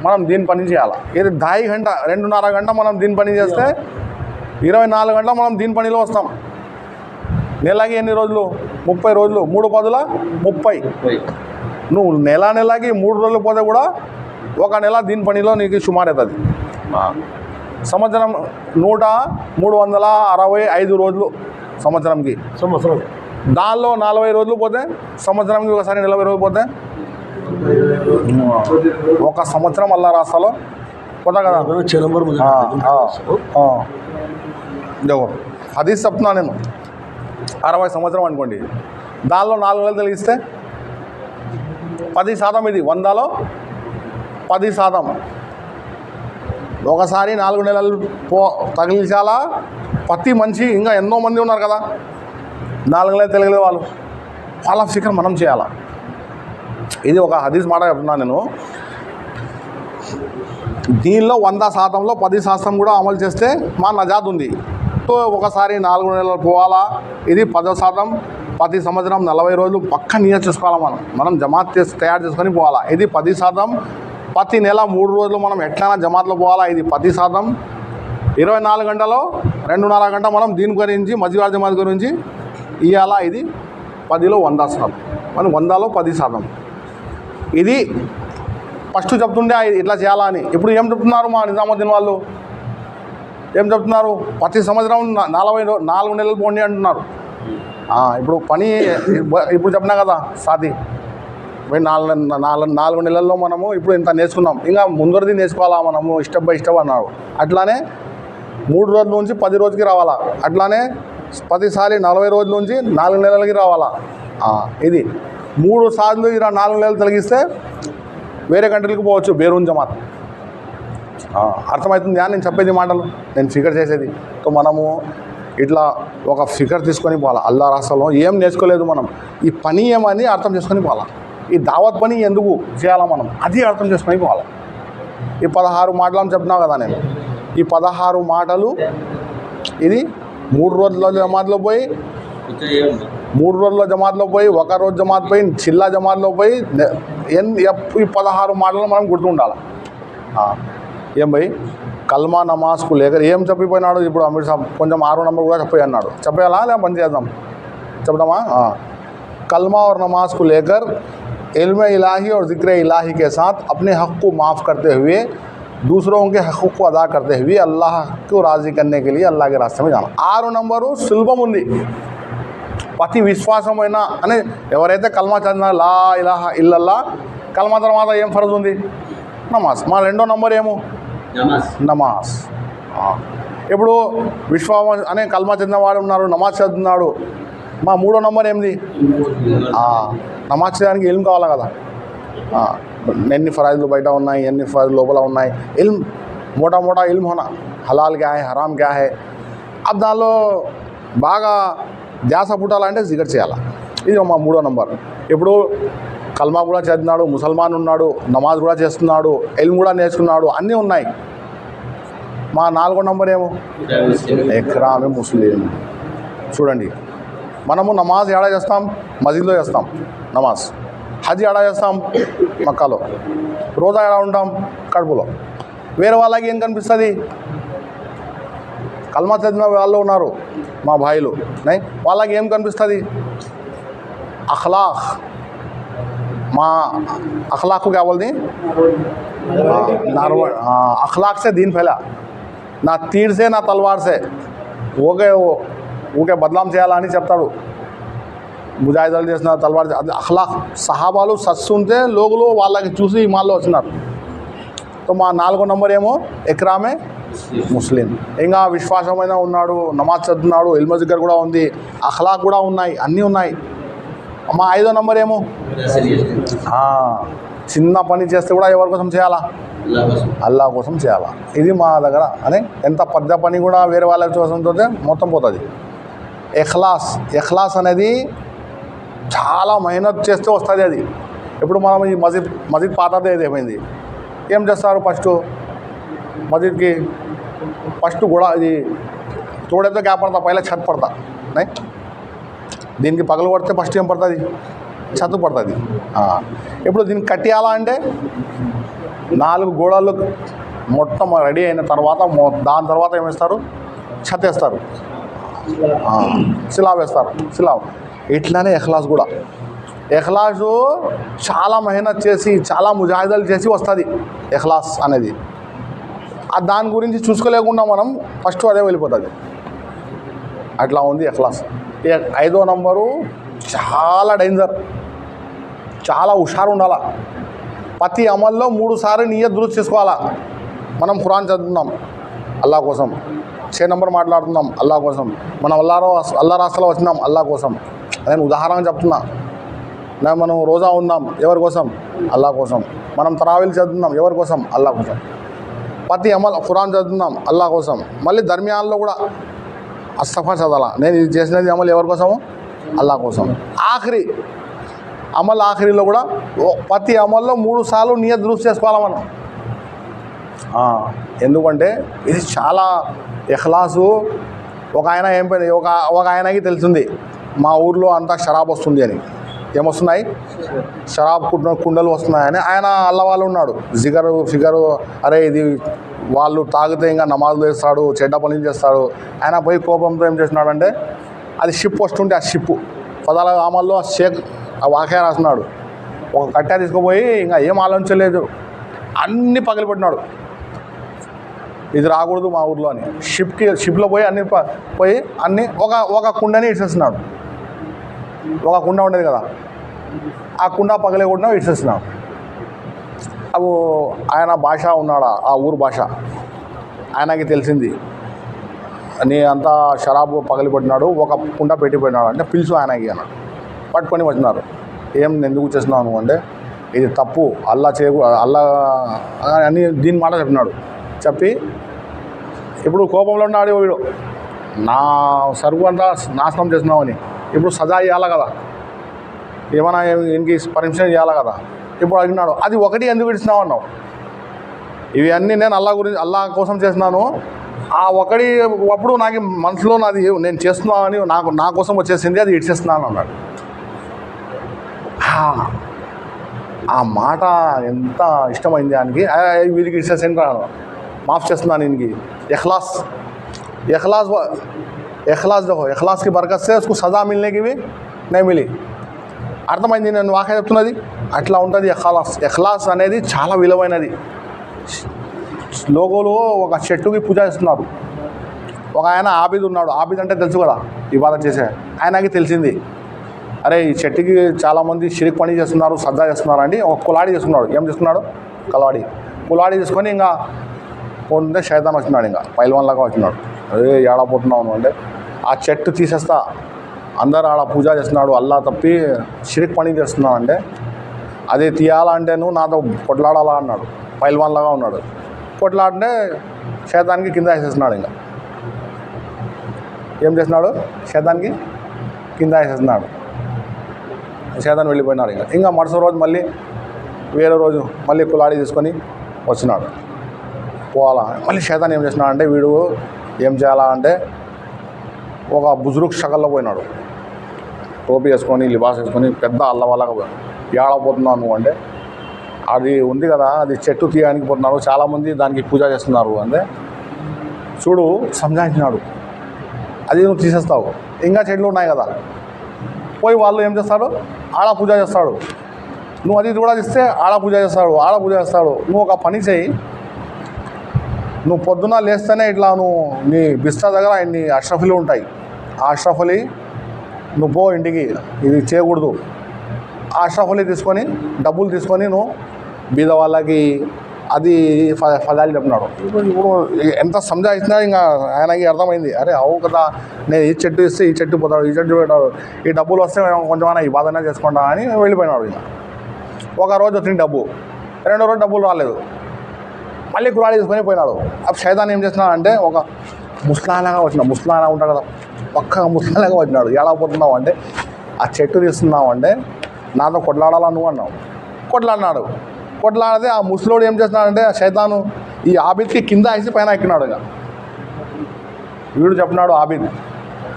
మనం దీని పని చేయాలి. ఇది 2.5 గంట 2.5 గంట మనం దీని పని చేస్తే 24 గంటలు మనం దీని పనిలో వస్తాం. నెలకి ఎన్ని రోజులు? 30 రోజులు. 3 పదుల 30. నువ్వు నెలకి 3 రోజులు పోతే కూడా ఒక నెల దీని పనిలో నీకు సుమారు అవుతుంది. సంవత్సరం 365 రోజులు సంవత్సరం. దానిలో 40 రోజులు పోతే సంవత్సరంకి ఒకసారి 40 రోజులు పోతే ఒక సంవత్సరం అల్లా రాస్తాలో పోతా కదా. హదీస్ చెప్తున్నా నేను. 60 సంవత్సరం అనుకోండి, దానిలో 4 నెలలు తొలగిస్తే 10%. ఇది 100లో 10%. ఒకసారి 4 నెలలు తగిలించాలా. ప్రతి మనిషి ఇంకా ఎంతో మంది ఉన్నారు కదా 4 నెలలు తెలియలే వాళ్ళ ఫికర్ మనం చేయాలా. ఇది ఒక హదీస్ మాట చెప్తున్నాను నేను. దీనిలో 100%లో 10% కూడా అమలు చేస్తే మా నజాత్ ఉంది. ఒకసారి 4 నెలలు పోవాలా. ఇది 10%. ప్రతి సంవత్సరం 40 రోజులు పక్క నియత్ చేసుకోవాలా. మనం జమాత్ తయారు చేసుకొని పోవాలా. ఇది 10%. ప్రతి నెల 3 రోజులు మనం ఎట్లైనా జమాత్లో పోవాలా. ఇది 10%. 24 గంటలో 2.5 గంట మనం దీని గురించి మస్జిద్ జమాత్ గురించి ఇవ్వాలా. ఇది 10లో 100%. మనం 100లో 10%. ఇది ఫస్ట్ చెప్తుండే ఇట్లా చేయాలా అని. ఇప్పుడు ఏం చెప్తున్నారు మా నిజాముద్దీన్ వాళ్ళు? ఏం చెప్తున్నారు? ప్రతి సంవత్సరం 4 నెలలు పోండి అంటున్నారు. ఇప్పుడు పని ఇప్పుడు చెప్పినా కదా సాది 4 నెలల్లో మనము ఇప్పుడు ఇంత నేర్చుకున్నాం, ఇంకా ముందరిది నేర్చుకోవాలా మనము స్టెప్ బై స్టెప్ అన్నారు. అట్లానే 3 రోజుల నుంచి 10 రోజులకి రావాలా. అట్లానే 10 సార్లు 40 రోజుల నుంచి 4 నెలలకి రావాలా. ఇది 3 సార్లు 4 నెలలు తొలగిస్తే వేరే కంట్రీలకు పోవచ్చు. బేరూన్ జమాత్ అర్థమవుతుంది నేను చెప్పేది మాటలు, నేను ఫికర్ చేసేది. సో మనము ఇట్లా ఒక ఫికర్ తీసుకొని పోవాలా. అల్లా రాష్ట్రంలో ఏం నేర్చుకోలేదు మనం. ఈ పని ఏమని అర్థం చేసుకొని పోవాలా. ఈ దావత్ పని ఎందుకు చేయాలా మనం, అది అర్థం చేసుకొని పోవాలా. ఈ 16 మాటలు అని చెప్పినా కదా నేను. ఈ 16 మాటలు ఇది 3 రోజుల జమాత్లో పోయి 3 రోజుల జమాత్లో పోయి 1 రోజు జమాత్ పోయి చిల్లా జమాత్లో పోయి ఈ 16 మాటలు మనం గుర్తుండాలి. ఏం భయ్ కల్మా నమాజ్కు లేకర్ ఏం చెప్పిపోయినాడు ఇప్పుడు అమీర్ సాబ్? కొంచెం 6వ నెంబర్ కూడా చెప్పి అన్నాడు. చెప్పేయాలా లేదా పని చేద్దాం? చెప్దామా? కల్మా और नमाज को लेकर इल्म इलाही और ज़िक्र इलाही के साथ अपने हक़ को माफ़ करते हुए दूसरों के हक़ को अदा करते हुए अल्लाह को राज़ी करने के लिए अल्लाह के रास्ते में जाना. 6 నంబరు సులభం ఉంది. ప్రతి విశ్వాసమైన అని ఎవరైతే కల్మా చదివినా లా ఇలాహా ఇల్లల్లా కల్మా తర్వాత ఏం ఫరజ్ ఉంది? నమాజ్. మా 2వ నంబర్ ఏమో నమాజ్. ఇప్పుడు విశ్వాసం అనే కల్మా చదివిన వాడు ఉన్నారు, నమాజ్ చదువుతున్నాడు. మా 3వ నంబర్ ఏంది? నమాజ్ చేయడానికి ఇల్మ్ కావాలి కదా. ఎన్ని ఫరాయిదులు బయట ఉన్నాయి, ఎన్ని ఫరాయిదులు లోపల ఉన్నాయి. ఇల్మ్ మోటా మోటా ఇల్మ్ హోనా, హలాల్ క్యా హై, హరామ్ క్యా హై. అది దానిలో బాగా ధ్యాస పుట్టాలంటే జిగర్ చేయాలి. ఇది మా 3వ నంబర్. ఇప్పుడు కల్మా కూడా చదివినాడు, ముసల్మాన్ ఉన్నాడు, నమాజ్ కూడా చేస్తున్నాడు, ఇల్మ్ కూడా నేర్చుకున్నాడు, అన్నీ ఉన్నాయి. మా 4వ నంబర్ ఏమో ఇక్రామే ముస్లిం. చూడండి, మనము నమాజ్ ఏడా చేస్తాం? మస్జిద్లో చేస్తాం నమాజ్. హజ్ ఏడా చేస్తాం? మక్కాలో. రోజా ఏడా ఉంటాం? కడుపులో. వేరే వాళ్ళకి ఏం కనిపిస్తుంది? కల్మా చదివిన వాళ్ళు ఉన్నారు మా భాయిలు, వాళ్ళకి ఏం కనిపిస్తుంది? అఖ్లాక్. మా అఖ్లాక్ क्या बोलते हैं? अखलाक से दीन फैला. నా తీర్ సే నా తల్వార్ సే ఊకే బదలాం చేయాలని చెప్తాడు. ముజాహిదాలు చేసిన తల్వార్ అది అఖ్లాక్. సహాబాలు సత్సుంటే లోగులు వాళ్ళకి చూసి ఇమాల్లో వచ్చినారు. సో మా 4వ నంబర్ ఏమో ఇక్రామే ముస్లిం. ఇంకా విశ్వాసమైన ఉన్నాడు, నమాజ్ చదువుతున్నాడు, ఇల్మ జిగర్ కూడా ఉంది, అఖ్లాక్ కూడా ఉన్నాయి, అన్నీ ఉన్నాయి. మా 5వ నంబర్ ఏమో చిన్న పని చేస్తే కూడా ఎవరి కోసం చేయాలా? అల్లాహ్ కోసం చేయాలా. ఇది మా దగ్గర అని ఎంత పెద్ద పని కూడా వేరే వాళ్ళ కోసం తోతే మొత్తం పోతుంది. ఇఖ్లాస్. ఇఖ్లాస్ అనేది చాలా మెహనత్ చేస్తే వస్తుంది అది. ఇప్పుడు మనం ఈ మస్జిద్ పాతదే ఏమైంది, ఏం చేస్తారు? మస్జిద్కి ఫస్ట్ కూడా ఇది తోడైతే క్యా పడతా? పైలా ఛత్ పడతా. దీనికి పగలు కొడితే ఫస్ట్ ఏం పడుతుంది? ఛత్తు పడుతుంది. ఇప్పుడు దీన్ని కట్టియాలా అంటే 4 గోడలు మొత్తం రెడీ అయిన తర్వాత దాని తర్వాత ఏమేస్తారు? ఛత్ వేస్తారు, సిలాబ్ వేస్తారు. సిలాబ్. ఇట్లానే ఇఖ్లాస్ కూడా. ఇఖ్లాసు చాలా మెహనత్ చేసి చాలా ముజాహిదాలు చేసి వస్తుంది ఇఖ్లాస్ అనేది. దాని గురించి చూసుకోలేకుండా మనం ఫస్ట్ అదే వెళ్ళిపోతుంది. అట్లా ఉంది ఇఖ్లాస్. 5వ నంబరు చాలా డేంజర్, చాలా హుషారు ఉండాలా. ప్రతి అమల్లో 3 సార్లు నియత్ దురుస్త్ చేసుకోవాలా. మనం ఖురాన్ చదువుతున్నాం అల్లాహ్ కోసం, 6 నంబర్ మాట్లాడుతున్నాం అల్లాహ్ కోసం, మనం అల్లా రాస్తలో వచ్చినాం అల్లాహ్ కోసం. నేను ఉదాహరణ చెప్తున్నా. మనం రోజా ఉన్నాం ఎవరి కోసం? అల్లాహ్ కోసం. మనం తరావీలు చదువుతున్నాం ఎవరి కోసం? అల్లాహ్ కోసం. ప్రతి అమల్ ఖురాన్ చదువుతున్నాం అల్లాహ్ కోసం. మళ్ళీ దర్మియాన్లో కూడా అస్తఫా చదవాలా. నేను ఇది చేసినది అమలు ఎవరి కోసము? అల్లాహ్ కోసం. ఆఖరిలో కూడా ప్రతి అమల్లో 3 సార్లు నియత్ దురుస్త్ చేసుకోవాలి మనం. ఎందుకంటే ఇది చాలా ఇఖ్లాసు. ఒక ఆయన ఏం పోయింది, ఒక ఆయనకి తెలిసింది మా ఊర్లో అంతా షరాబ్ వస్తుంది అని. ఏమొస్తున్నాయి? షరాబ్ కుండలు వస్తున్నాయని. ఆయన అల్ల వాళ్ళు ఉన్నాడు, ఫిగరు అరే ఇది వాళ్ళు తాగితే ఇంకా నమాజులు వేస్తాడు, చెడ్డ పనులు చేస్తాడు. ఆయన పోయి కోపంతో ఏం చేసినాడంటే అది షిప్ వస్తుంటే ఆ షిప్పు 14 ఆమల్లో షేక్ ఆ వాక్య రాస్తున్నాడు. ఒక కట్టె తీసుకుపోయి ఇంకా ఏం ఆలోచించలేదు, అన్నీ పగిలిపెట్టినాడు. ఇది రాకూడదు మా ఊర్లో అని. షిప్లో పోయి అన్నీ ఒక కుండని ఇడ్చేస్తున్నాడు. ఒక కుండ ఉండేది కదా, ఆ కుండ పగలేకుండా ఇడ్చేస్తున్నాడు. అవు ఆయన భాష ఉన్నాడు, ఆ ఊరు భాష ఆయనకి తెలిసింది. నీ అంతా షరాబు పగిలిపెట్టినాడు, ఒక కుండ పెట్టిపోయినాడు అంటే పిలుచు ఆయనకి అన్నాడు. పట్టుకొని వచ్చినారు. ఏం ఎందుకు చేస్తున్నాను అంటే ఇది తప్పు, అల్లా అని దీని మాట చెప్పినాడు. చెప్పి ఇప్పుడు కోపంలో ఉన్నాడు వీడు, నా సరుకు అంతా నాశనం చేస్తున్నామని. ఇప్పుడు సజా ఇవ్వాలి కదా, ఏమైనా ఇంకి పర్మిషన్ ఇవ్వాలి కదా. ఇప్పుడు అడిగినాడు, అది ఒకటి ఎందుకు ఇచ్చినావు అన్నావు. ఇవి అన్నీ నేను అల్లా కోసం చేసినాను. ఆ ఒకటి అప్పుడు నాకు మనసులో నాది నేను చేస్తున్నానని నా కోసం వచ్చేసింది, అది ఇచ్చేస్తున్నాను అన్నాడు. ఆ మాట ఎంత ఇష్టమైంది ఆయనకి. వీరికి ఇచ్చేసింది, మాఫ్ చేస్తున్నాను ఈయనకి. इखलास देखो, इखलास की बरकत से उसको सज़ा मिलने की भी नहीं मिली. అర్థమైంది నేను వాక్య చెప్తున్నది? అట్లా ఉంటుంది ఎఖ్లాస్. ఎఖ్లాస్ అనేది చాలా విలువైనది. లోగోలో ఒక చెట్టుకి పూజ చేస్తున్నారు. ఒక ఆయన ఆబిద్ ఉన్నాడు. ఆబిద్ అంటే తెలుసు కదా, ఇబాదత్ చేసే ఆయనకి తెలిసింది, అరే ఈ చెట్టుకి చాలామంది షిరిక్ పని చేస్తున్నారు, సజ్జా చేస్తున్నారు అని ఒక కులాడి చేసుకున్నాడు. ఏం చేసుకున్నాడు? కులాడి తీసుకొని ఇంకా పోతే శైతాన్ వచ్చినాడు, ఇంకా పైల్వాన్లాగా వచ్చినాడు. అదే ఏడపోతున్నావు అంటే ఆ చెట్టు తీసేస్తా, అందరు ఆడ పూజ చేస్తున్నాడు, అల్లా తప్పి షిరిక్ పని చేస్తున్నాడు అంటే అది తీయాలంటే నువ్వు నాతో కొట్లాడాలా అన్నాడు. పైల్వాన్లాగా ఉన్నాడు. కొట్లాడితే శైతానికి కింద వేసేస్తున్నాడు. ఇంకా ఏం చేస్తున్నాడు? శైతానికి కింద వేసేస్తున్నాడు. శైతాన్ వెళ్ళిపోయినాడు. ఇంకా మరుసటి రోజు మళ్ళీ వేరే రోజు మళ్ళీ కులాడి తీసుకొని వచ్చినాడు. పోవాలా మళ్ళీ శైతాన్ ఏం చేస్తున్నాడు అంటే వీడు ఏం చేయాలా అంటే ఒక బుజురుక్ షకల్లో పోయినాడు. టోపీ వేసుకొని లిబాస్ వేసుకొని పెద్ద అల్లవల్లగా ఏడపోతున్నావు నువ్వు అంటే అది ఉంది కదా, అది చెట్టు తీయడానికి పోతున్నారు, చాలామంది దానికి పూజ చేస్తున్నారు అంటే చూడు సంజాయించినాడు. అది నువ్వు తీసేస్తావు, ఇంకా చెట్లు ఉన్నాయి కదా, పోయి వాళ్ళు ఏం చేస్తాడు? ఆడ పూజ చేస్తాడు. నువ్వు అది కూడా ఇస్తే ఆడ పూజ చేస్తాడు. నువ్వు ఒక పని చేయి, నువ్వు పొద్దున లేస్తేనే ఇట్లా నువ్వు నీ బిస్తా దగ్గర ఇన్ని అష్రఫీలు ఉంటాయి. ఆ అష్రఫలీ నువ్వు పో ఇంటికి, ఇది చేయకూడదు. ఆ అష్రఫలీ తీసుకొని డబ్బులు తీసుకొని నువ్వు బీద వాళ్ళకి అది ఫలాలు చెప్పినాడు. ఇప్పుడు ఎంత సంజాయిస్తున్నా ఇంకా ఆయనకి అర్థమైంది, అరే అవు కదా, నేను ఈ చెట్టు ఇస్తే ఈ చెట్టు పోతాడు, ఈ చెట్టు పెట్టాడు, ఈ డబ్బులు వస్తే కొంచెమైనా ఈ బాధనే చేసుకుంటా అని వెళ్ళిపోయినాడు. ఇంకా ఒక రోజు వచ్చిన డబ్బు, రెండో రోజు డబ్బులు రాలేదు, మళ్ళీ కులాడి తీసుకొని పోయినాడు. అప్పుడు శైతాన్ ఏం చేస్తున్నాడు అంటే ఒక ముస్లాలాగా వచ్చినాడు. ముస్లాలా ఉంటాడు కదా, పక్కగా ముస్లాలాగా వచ్చినాడు. ఏడకపోతున్నావు అంటే ఆ చెట్టు తీస్తున్నావు అంటే నాతో కొట్లాడాలా నువ్వు అన్నావు. కొట్లాడితే ఆ ముసలోడు ఏం చేస్తున్నాడంటే ఆ శైతాను ఈ ఆబిద్కి కింద వేసి పైన ఎక్కినాడు. ఇంకా వీడు చెప్పినాడు ఆబిద్,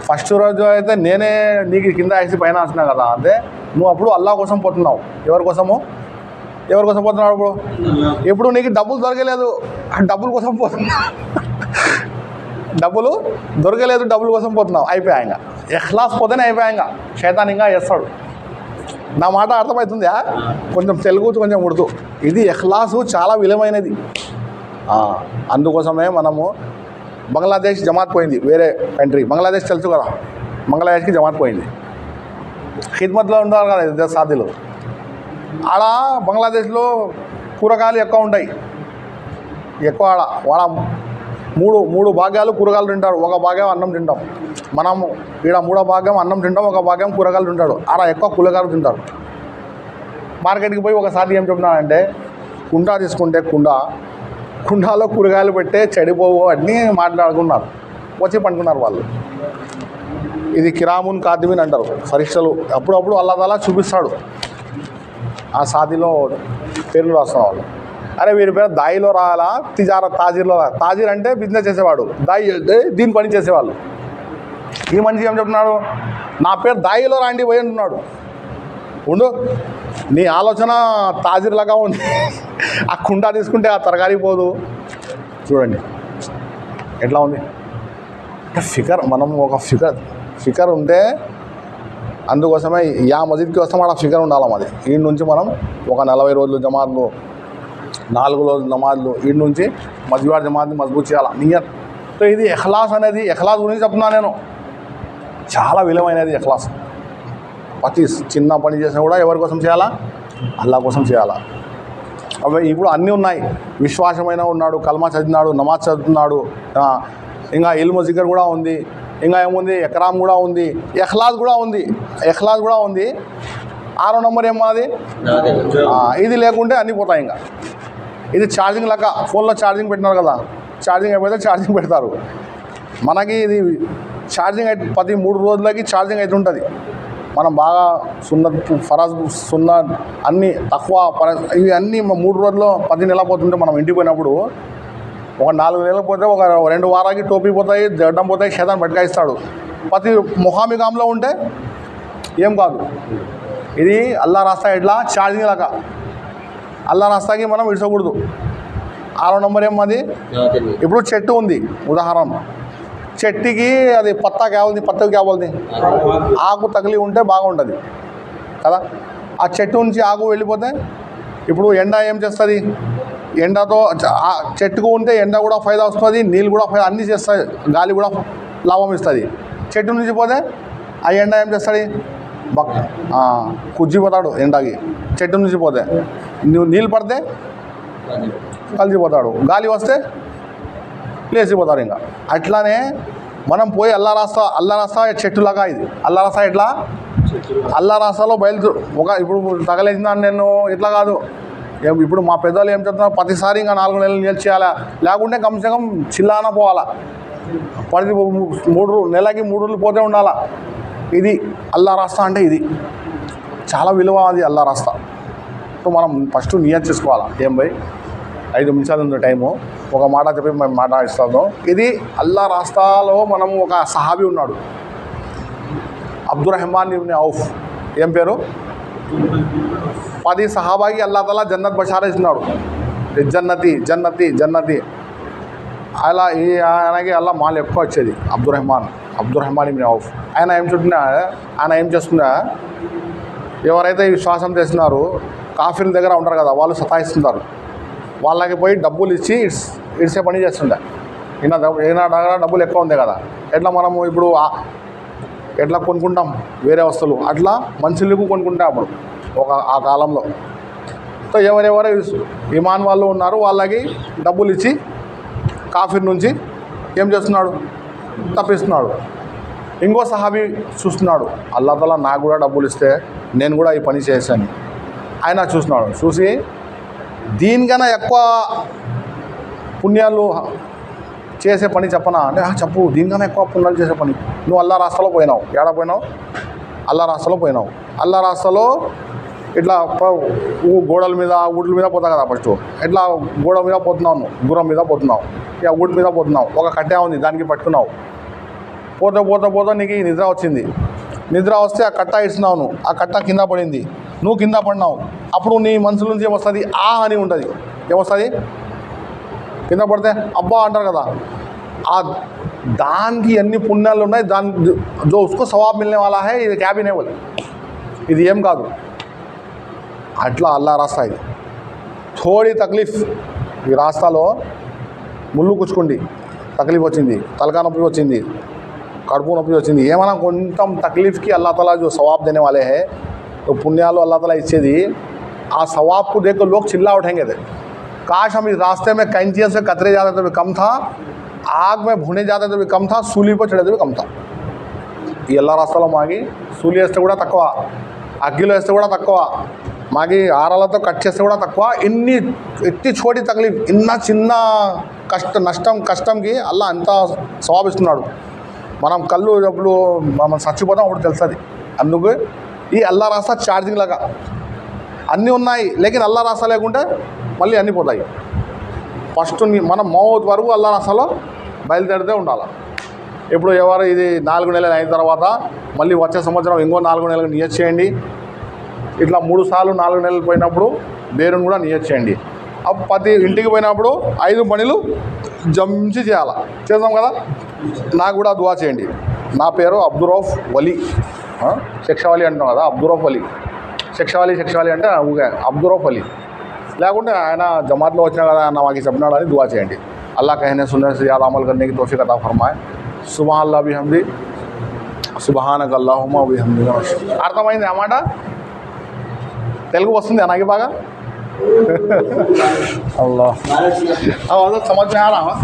ఫస్ట్ రోజు అయితే నేనే నీకు కింద వేసి పైన వచ్చినా కదా అంటే నువ్వు అప్పుడు అల్లా కోసం పోతున్నావు. ఎవరి కోసం పోతున్నావు? ఇప్పుడు నీకు డబ్బులు దొరకలేదు, డబ్బుల కోసం పోతున్నావు. డబ్బుల కోసం పోతున్నావు. అయిపోయా ఇంకా ఎఖ్లాస్ పోతేనే అయిపోయా. ఇంకా శైతాన్ ఇంకా చేస్తాడు. నా మాట అర్థమవుతుందా? కొంచెం తెలుగు కొంచెం ఉర్దూ. ఇది ఎఖ్లాసు చాలా విలువైనది. అందుకోసమే మనము బంగ్లాదేశ్ జమాత్ పోయింది, వేరే కంట్రీ బంగ్లాదేశ్ తెలుసు కదా, బంగ్లాదేశ్కి జమాత్ పోయింది. ఖిద్మత్లో ఉంటారు కదా ఇద్దరు సాథీలు. ఆడ బంగ్లాదేశ్లో కూరగాయలు ఎక్కువ ఉంటాయి. ఆడ వాళ్ళ మూడు భాగాలు కూరగాయలు తింటారు, ఒక భాగం అన్నం తింటాం. మనము ఈడ 3వ భాగం అన్నం తింటాం, ఒక భాగం కూరగాయలు తింటాడు. ఆడ ఎక్కువ కూరగాయలు తింటారు. మార్కెట్కి పోయి ఒకసారి ఏం చెప్తున్నానంటే కుండ తీసుకుంటే కుండాలో కూరగాయలు పెట్టే చెడిపోవు అన్నీ మాట్లాడుకున్నారు. వచ్చి పండుకున్నారు వాళ్ళు. ఇది కిరామున్ కాతిమిన్ అంటారు, పరీక్షలు అప్పుడప్పుడు అల్లా తాలా చూపిస్తాడు. ఆ సాదిలో పేర్లు రాస్తున్న వాళ్ళు, అరే వీరి పేరు దాయిలో రాయాలా, తాజీర్లో రాయాలి. తాజీర్ అంటే బిజినెస్ చేసేవాడు, దాయి అంటే దీని పని చేసేవాళ్ళు. ఈ మనిషి ఏం చెప్తున్నాడు? నా పేరు దాయిలో రాండి పోయి అంటున్నాడు. ఉండు, నీ ఆలోచన తాజీర్లాగా ఉంది. ఆ కుండ తీసుకుంటే ఆ తరగారి పోదు. చూడండి ఎట్లా ఉంది ఫికర్. మనం ఒక ఫికర్ ఉంటే అందుకోసమే యా మస్జిద్కి వస్తాం, అక్కడ ఫికర్ ఉండాలి మాది. వీడి నుంచి మనం ఒక 40 రోజులు జమాత్లు, 4 రోజులు నమాజ్లు, వీడి నుంచి మస్జిద్ జమాత్ని మజబూత్ చేయాలి నియత్. సో ఇది ఎఖ్లాస్ అనేది, ఎఖ్లాస్ గురించి చెప్తున్నాను నేను. చాలా విలువైనది ఎఖ్లాస్. ప్రతి చిన్న పని చేసినా కూడా ఎవరి కోసం చేయాలా? అల్లా కోసం చేయాలా. అవి ఇప్పుడు అన్నీ ఉన్నాయి. విశ్వాసమైన ఉన్నాడు, కల్మా చదివినాడు, నమాజ్ చదువుతున్నాడు, ఇంకా ఇల్ము జికర్ కూడా ఉంది, ఇంకా ఏముంది ఎక్రామ్ కూడా ఉంది, ఎఖ్లాస్ కూడా ఉంది. 6వ నెంబర్ ఏమాది? ఇది లేకుంటే అన్నీ పోతాయి. ఇంకా ఇది ఛార్జింగ్ లెక్క. ఫోన్లో ఛార్జింగ్ పెట్టినారు కదా, ఛార్జింగ్ అయిపోతే ఛార్జింగ్ పెడతారు. మనకి ఇది ఛార్జింగ్ అయితే ప్రతి 3 రోజులకి ఛార్జింగ్ అయితే ఉంటుంది. మనం బాగా సున్నత్, ఫరాజ్, సున్నత్ అన్నీ తక్కువ ఇవి అన్నీ 3 రోజుల్లో 10 నెలలు పోతుంటే మనం ఇంటికి పోయినప్పుడు ఒక 4 నెలలు పోతే ఒక 2 వారాలకి టోపీ పోతాయి, జడ్డం పోతాయి, శేతాన్ పట్టుకాయిస్తాడు. ప్రతి ముఖామిగాంలో ఉంటే ఏం కాదు. ఇది అల్లా రాస్తా ఇట్లా ఛార్జింగ్ లాగా. అల్లా రాస్తాకి మనం విడిచకూడదు. 6వ నెంబర్ ఏమది? ఇప్పుడు చెట్టు ఉంది ఉదాహరణ, చెట్టుకి అది పత్తా కావాలి, పత్తకి కావాలి, ఆకు తగిలి ఉంటే బాగుంటుంది. కదా. ఆ చెట్టు నుంచి ఆకు వెళ్ళిపోతే ఇప్పుడు ఎండ ఏం చేస్తుంది, ఎండతో ఆ చెట్టుకు ఉంటే ఎండ కూడా ఫైదా వస్తుంది, నీళ్ళు కూడా ఫైదా అన్నీ చేస్తుంది, గాలి కూడా లాభం ఇస్తుంది. చెట్టు నుంచి పోతే ఆ ఎండ ఏం చేస్తుంది, కుజ్జిపోతాడు ఎండకి. చెట్టు నుంచి పోతే నీళ్ళు పడితే కలిసిపోతాడు, గాలి వస్తే లేచిపోతారు. ఇంకా అట్లానే మనం పోయి అల్లారాస్తా చెట్టులాగా ఇది. అల్లారాస్తా ఎట్లా, అల్లారాస్తాలో ఇప్పుడు తగలేసినాను నేను, ఇట్లా కాదు. ఇప్పుడు మా పెద్దలు ఏం చెప్తున్నారు, ప్రతిసారి ఇంకా 4 నెలలు నీళ్ళు చేయాలా, లేకుంటే కమ్సే కమ్ చిల్లాన పోవాలా, ప్రతి నెలకి 3 రోజులు పోతే ఉండాలా. ఇది అల్లారాస్తా అంటే ఇది చాలా విలువ. అది అల్లారాస్తా. సో మనం ఫస్ట్ నియత్ చేసుకోవాలా. ఏం భయ్ 5 నిమిషాలు ఉంది టైము, ఒక మాట చెప్పి మేము మాట ఇస్తాము. ఇది అల్లారాస్తాలో మనం ఒక సహాబీ ఉన్నాడు, అబ్దుర్రహమాన్ ఇబ్న్ ఔఫ్. ఏం పేరు? 10 సహాబాకి అల్లా తాలా జన్నత్ బషారా ఇస్తున్నాడు. జన్నతి జన్నతి జన్నతి అలా. ఆయనకి అల్లా మాల్ ఎక్కువ వచ్చేది. అబ్దుర్రహమాన్ ఇబ్న్ ఔఫ్. ఆయన ఏం చేస్తున్నా, ఎవరైతే ఈ శ్వాసం చేస్తున్నారో కాఫీల దగ్గర ఉంటారు కదా, వాళ్ళు సతాయిస్తుంటారు, వాళ్ళకి పోయి డబ్బులు ఇచ్చి ఇడిసే పని చేస్తుండే. ఈయన దగ్గర డబ్బులు ఎక్కువ ఉంది కదా, ఎట్లా మనము ఇప్పుడు ఎట్లా కొనుక్కుంటాం వేరే వస్తువులు, అట్లా మనుషులకు కొనుక్కుంటాం అప్పుడు ఆ కాలంలో. సో ఎవరెవరు ఇమాన్ వాళ్ళు ఉన్నారు వాళ్ళకి డబ్బులు ఇచ్చి కాఫీర్ నుంచి ఏం చేస్తున్నాడు, తప్పిస్తున్నాడు. ఇంకో సహాబీ చూస్తున్నాడు, అల్లా తాలా నాకు కూడా డబ్బులు ఇస్తే నేను కూడా ఈ పని చేశాను. ఆయన చూస్తున్నాడు, చూసి దీనికన్నా ఎక్కువ పుణ్యాలు చేసే పని చెప్పనా అంటే, చెప్పు, దీనికన్నా ఎక్కువ పుణ్యాలు చేసే పని. నువ్వు అల్లా రాస్తాలో పోయినావు. ఏడ పోయినావు? అల్లా రాస్తాలో పోయినావు. అల్లా రాస్తాలో ఇట్లా గోడల మీద ఊట్ల మీద పోతావు కదా. ఫస్ట్ ఇట్లా గోడ మీద పోతున్నావు, నువ్వు గుర్రం మీద పోతున్నావు, ఇక ఊటి మీద పోతున్నావు, ఒక కట్టె ఉంది దానికి పట్టుకున్నావు. పోతా నీకు నిద్ర వచ్చింది. నిద్ర వస్తే ఆ కట్ట ఇస్తున్నావు, నువ్వు ఆ కట్ట కింద పడింది, నువ్వు కింద పడినావు. అప్పుడు నీ మనసు నుంచి ఏమొస్తుంది, అని ఉంటుంది. ఏమొస్తుంది? కింద పడితే అబ్బా అంటారు కదా. దానికి ఎన్ని పుణ్యాలు ఉన్నాయి, దాని జో ఉస్కో సవాబ్ మిల్నే వాలా హై, ఇది క్యాబినే వాళ్ళు, ఇది ఏం కాదు. అట్లా అల్లా రాస్తా. ఇది థోడీ తక్లీఫ్. ఈ రాస్తాలో ముళ్ళు కుచ్చుకుండి తక్లీఫ్ వచ్చింది, తలకా నొప్పి వచ్చింది, కడుపు నొప్పి వచ్చింది, ఏమైనా కొంత తక్లీఫ్కి అల్లా తాలా जो सवाब देने वाले हैं, तो पुण्यालो अल्लाह ताला इच्छेदी आ सवाब को देख कर लोग चिल्ला उठेंगे थे, काश हम इस रास्ते में कैंचियों से कतरे जाते तो भी कम था, आग में भुने जाते तो भी कम था, सूली पर चढ़े तो भी कम था. ఈ అల్లా రాస్తాలో మాకి సూలి వేస్తే కూడా తక్కువ, అగ్గిలో వేస్తే కూడా తక్కువ, మాకి ఆరాలతో కట్ చేస్తే కూడా తక్కువ. ఎట్టి చోటి తక్లీఫ్, ఇన్న చిన్న కష్టంకి అల్లా అంత సవాబ్ ఇస్తున్నాడు. మనం కళ్ళు ఎప్పుడు మనం చచ్చిపోతాం అప్పుడు తెలుస్తుంది. అందుకు ఈ అల్లా రాస్తా ఛార్జింగ్ లాగా అన్నీ ఉన్నాయి, లేకిన్ అల్లా రాస్తా లేకుంటే మళ్ళీ అన్నీ పోతాయి. ఫస్ట్ మనం మౌత్ వరకు అల్లా రాస్తాలో బయలుదేరితే ఉండాలి. ఇప్పుడు ఎవరు ఇది 4 నెలలు అయిన తర్వాత మళ్ళీ వచ్చే సంవత్సరం ఇంకో 4 నెలలకు నియత్ చేయండి. ఇట్లా 3 సార్లు 4 నెలలు పోయినప్పుడు బేరును కూడా నియత్ చేయండి. అప్పుడు ప్రతి ఇంటికి పోయినప్పుడు 5 పనులు జంచి చేయాలి. చేద్దాం కదా. నాకు కూడా దువా చేయండి. నా పేరు అబ్దురౌఫ్ వలీ, శిక్షావలి అంటున్నాం కదా, అబ్దురౌఫ్ వలీ. శిక్షావలి అంటే అబ్దురౌఫ్ వలీ. లేకుంటే ఆయన జమాత్లో వచ్చినా కదా, ఆయన మాకు చెప్పినాడు అని దువా చేయండి. అల్లా कहने सुनने से ज़्यादा अमल करने की तौफीक अता फरमाए. सुबहान अल्लाह बिहम्दी, सुबहानक अल्लाहुम्मा बिहम्दी. అర్థమైంది అన్నమాట. తెలుగు వస్తుంది నాకు బాగా. अल्लाह अब समझ में आ रहा है.